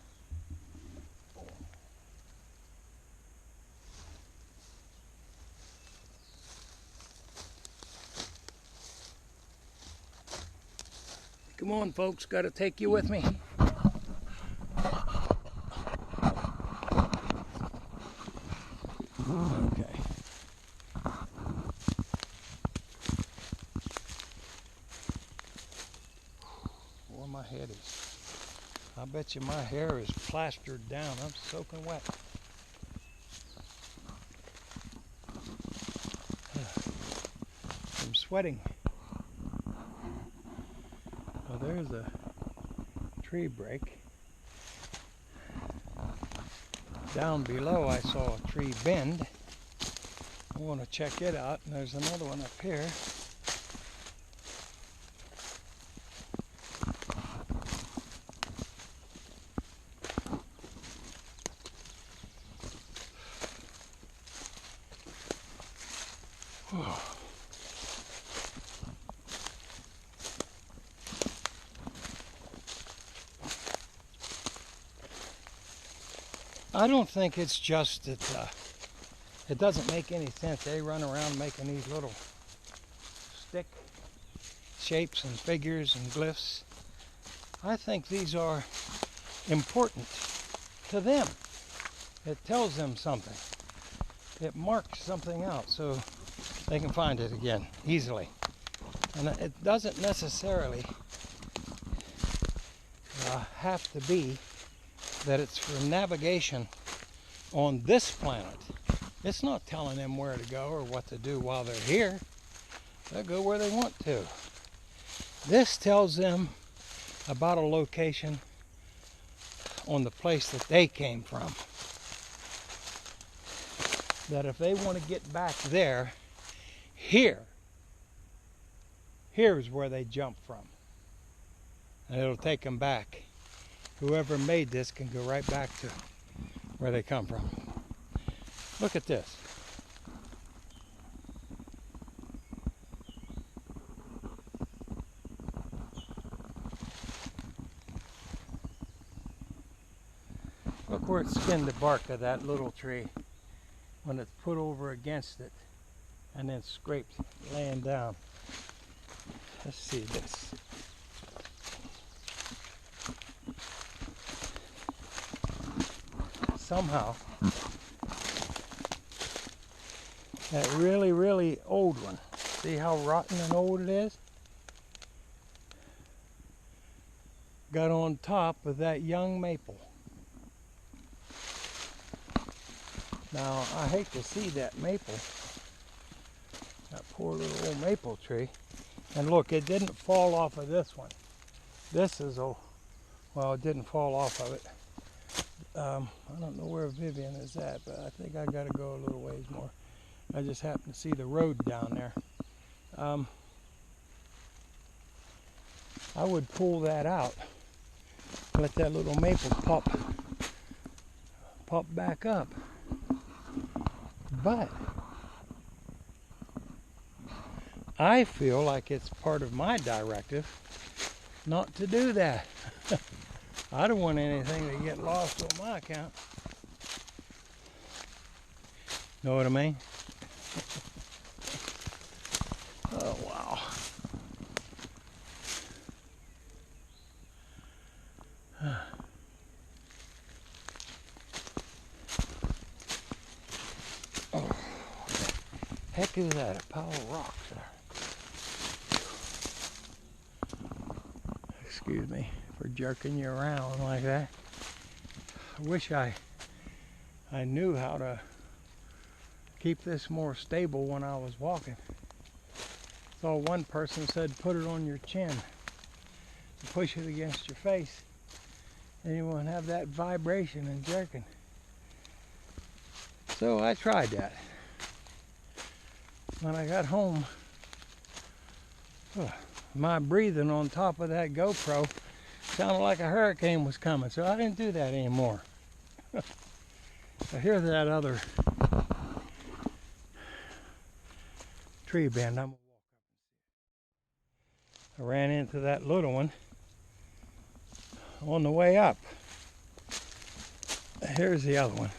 Come on, folks, got to take you with me. Okay. Boy, my head is, I bet you my hair is plastered down. I'm soaking wet. I'm sweating. Well, there's a tree break. Down below I saw a tree bend. I want to check it out. And there's another one up here. I don't think it's just that it doesn't make any sense. They run around making these little stick shapes and figures and glyphs. I think these are important to them. It tells them something. It marks something out so they can find it again easily. And it doesn't necessarily have to be that it's for navigation on this planet. It's not telling them where to go or what to do while they're here. They'll go where they want to. This tells them about a location on the place that they came from. that if they want to get back there, here's where they jump from. And it'll take them back. Whoever made this can go right back to where they come from. Look at this. Look where it skinned the bark of that little tree when it's put over against it and then scraped laying down. Let's see this. Somehow, that really, really old one, see how rotten and old it is? Got on top of that young maple. Now, I hate to see that maple, that poor little old maple tree. And look, it didn't fall off of this one. This is, well, it didn't fall off of it. I don't know where Vivian is at, but I think I gotta go a little ways more. I just happen to see the road down there. I would pull that out, let that little maple pop back up. But I feel like it's part of my directive not to do that. I don't want anything to get lost on my account. Know what I mean? Oh, wow. Oh, what the heck is that? A pile of rocks there. Excuse me for jerking you around like that. I wish I knew how to keep this more stable when I was walking. Saw one person said put it on your chin and push it against your face and you won't have that vibration and jerking. So I tried that. When I got home, my breathing on top of that GoPro sounded like a hurricane was coming, so I didn't do that anymore. So here's that other tree bend. I'm gonna walk up. I ran into that little one on the way up. Here's the other one.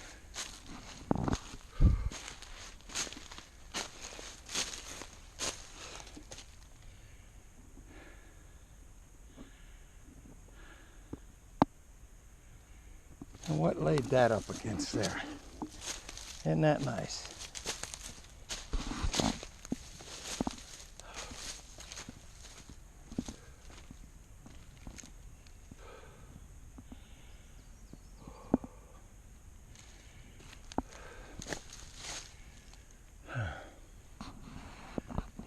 And what laid that up against there? Isn't that nice?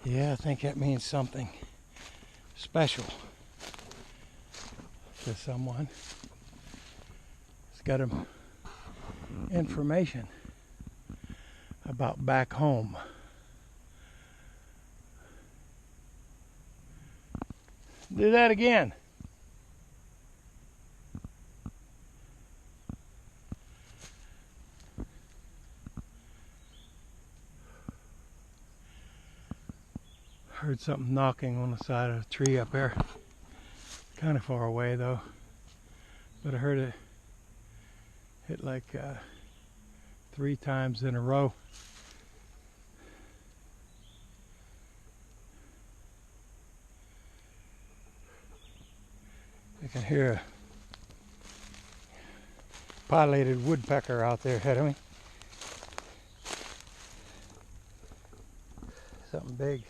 Yeah, I think that means something special to someone. It's got information about back home. Do that again. Heard something knocking on the side of a tree up there. Kind of far away though. But I heard it hit like 3 times in a row. I can hear a pileated woodpecker out there ahead of me. Something big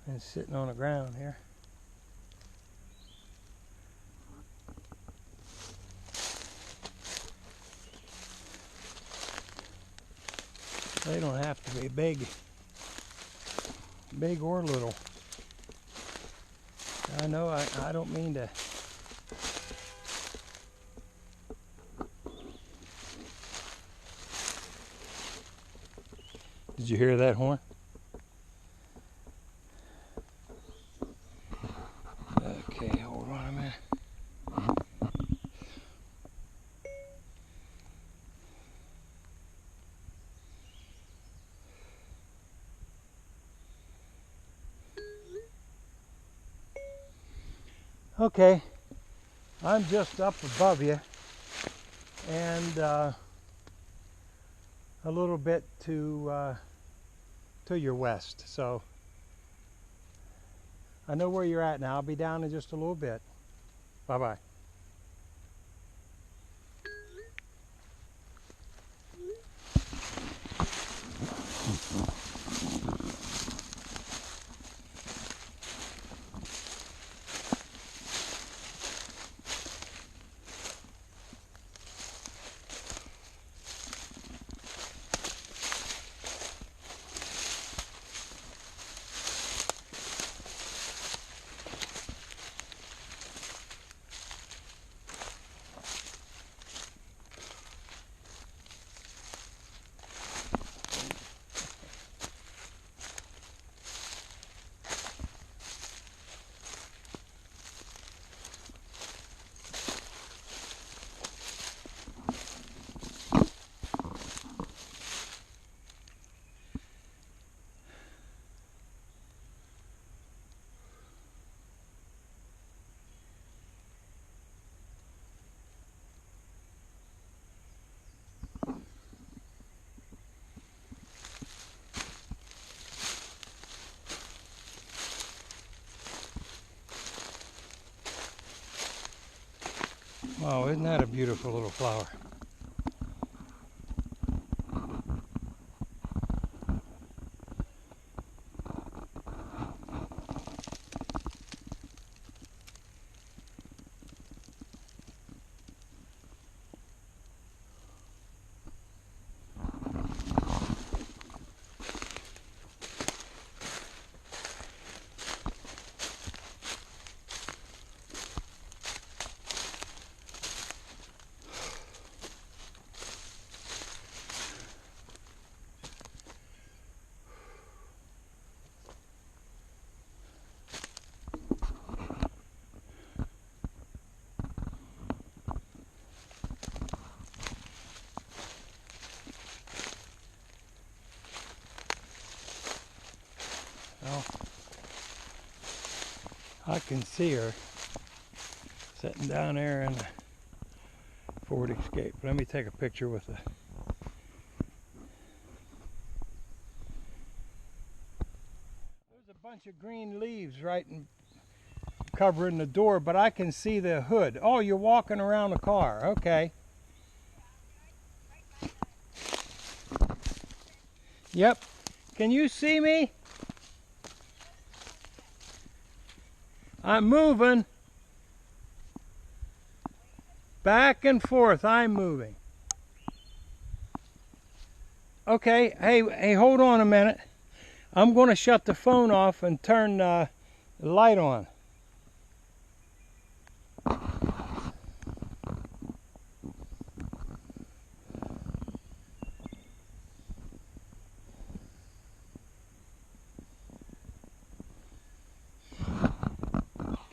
and sitting on the ground here. They don't have to be big or little. I know I don't mean to you hear that horn? Okay, hold on a minute. Okay, I'm just up above you and a little bit to your west. So I know where you're at now. I'll be down in just a little bit. Bye-bye. Wow, isn't that a beautiful little flower? Well, I can see her sitting down there in the Ford Escape. Let me take a picture with the... There's a bunch of green leaves right in covering the door, but I can see the hood. Oh, you're walking around the car. Okay. Yep. Can you see me? I'm moving. Back and forth, I'm moving. Okay, hey, hold on a minute. I'm going to shut the phone off and turn the light on.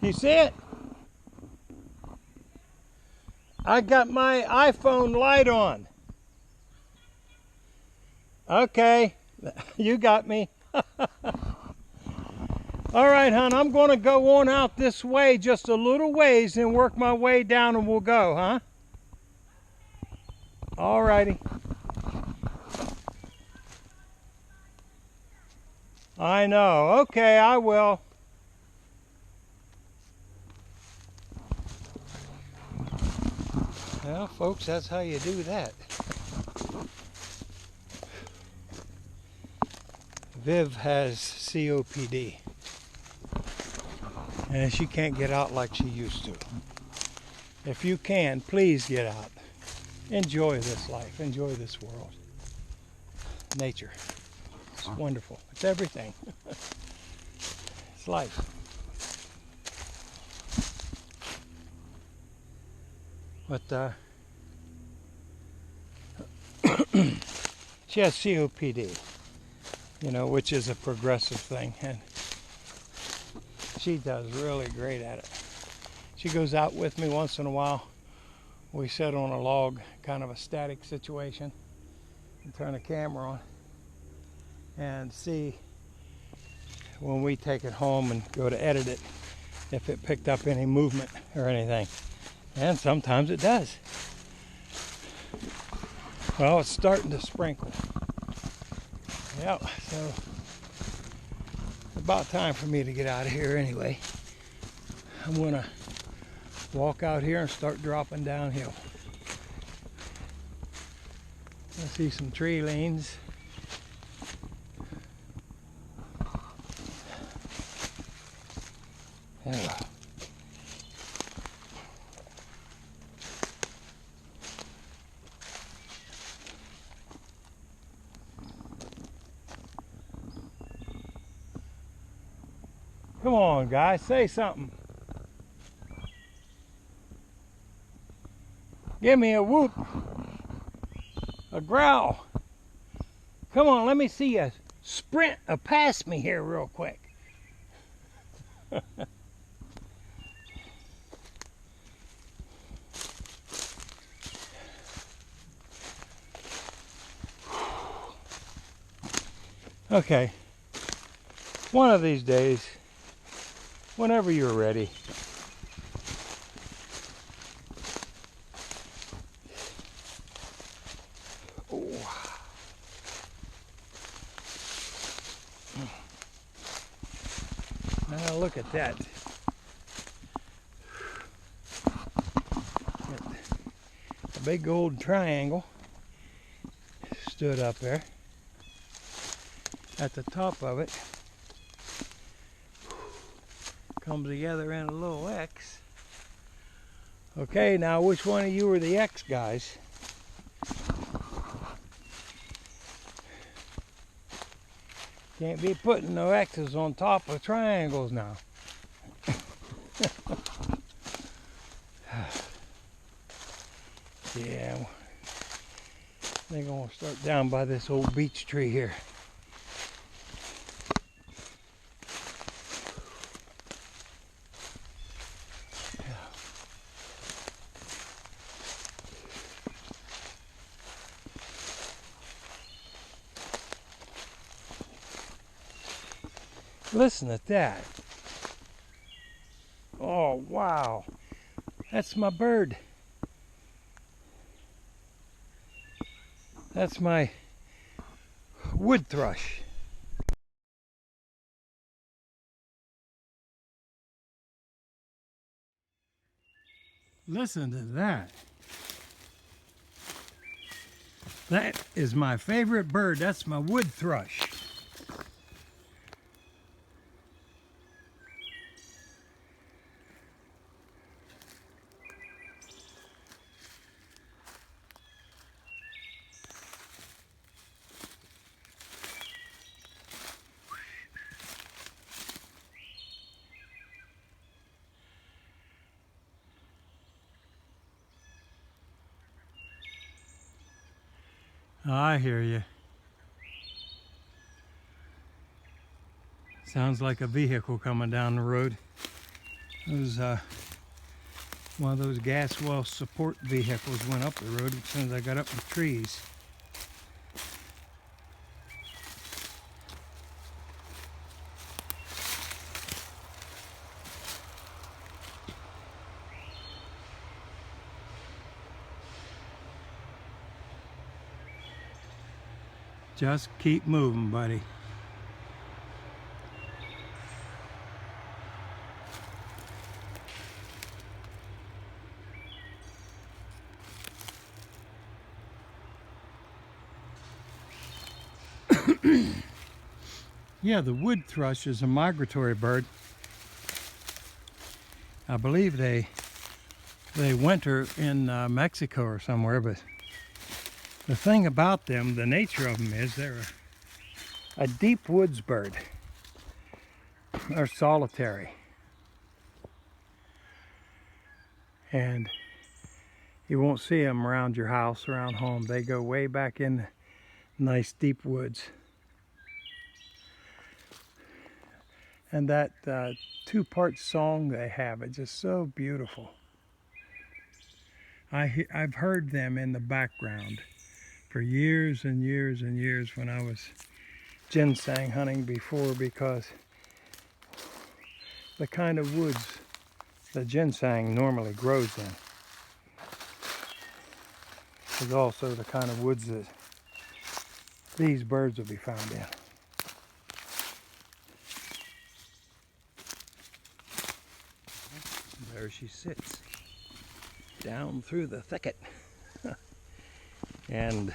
You see it? I got my iPhone light on. Okay, you got me. All right, hon, I'm going to go on out this way just a little ways and work my way down and we'll go, huh? All righty. I know. Okay, I will. Well, folks, that's how you do that. Viv has COPD. And she can't get out like she used to. If you can, please get out. Enjoy this life. Enjoy this world. Nature. It's wonderful. It's everything. It's life. But she has COPD. you know, which is a progressive thing, and she does really great at it. She goes out with me once in a while. We sit on a log, kind of a static situation, and turn the camera on and see when we take it home and go to edit it if it picked up any movement or anything. And sometimes it does. Well, it's starting to sprinkle. Yep, so it's about time for me to get out of here anyway. I'm gonna walk out here and start dropping downhill. I see some tree lanes. Yeah. Come on, guys, say something. Give me a whoop, a growl. Come on, let me see you sprint past me here real quick. Okay, one of these days, whenever you're ready, now look at that. A big gold triangle stood up there. At the top of it comes together in a little X. Okay, now which one of you are the X guys? Can't be putting no X's on top of triangles now. Yeah, I think I'm gonna start down by this old beech tree here. Listen at that. Oh, wow. That's my bird. That's my wood thrush. Listen to that. That is my favorite bird. That's my wood thrush. I hear you. Sounds like a vehicle coming down the road. It was one of those gas well support vehicles went up the road as soon as I got up the trees. Just keep moving, buddy. Yeah, the wood thrush is a migratory bird. I believe they winter in Mexico or somewhere, but the thing about them, the nature of them is they're a deep woods bird. They're solitary. And you won't see them around your house, around home. They go way back in nice deep woods. And that two-part song they have, it's just so beautiful. I've heard them in the background for years and years and years when I was ginseng hunting before, because the kind of woods the ginseng normally grows in is also the kind of woods that these birds will be found in. There she sits, down through the thicket. And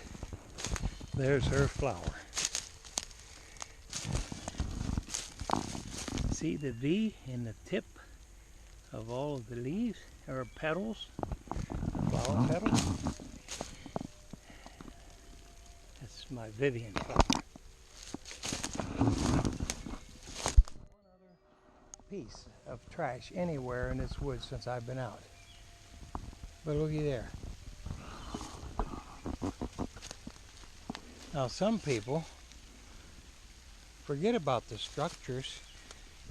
there's her flower. See the V in the tip of all of the leaves, or petals, flower petals? That's my Vivian flower. One other piece of trash anywhere in this woods since I've been out. But looky there. Now some people forget about the structures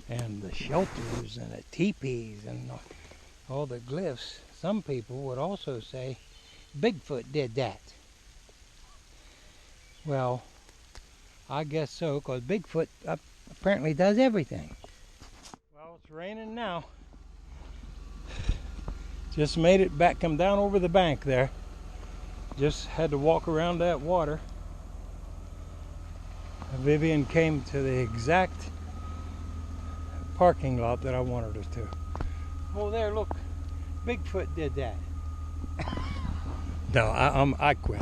and the shelters and the teepees and all the glyphs. Some people would also say Bigfoot did that. Well, I guess so, because Bigfoot apparently does everything. Well, it's raining now. Just made it back, come down over the bank there. Just had to walk around that water. Vivian came to the exact parking lot that I wanted her to. Oh, there, look. Bigfoot did that. No, I quit.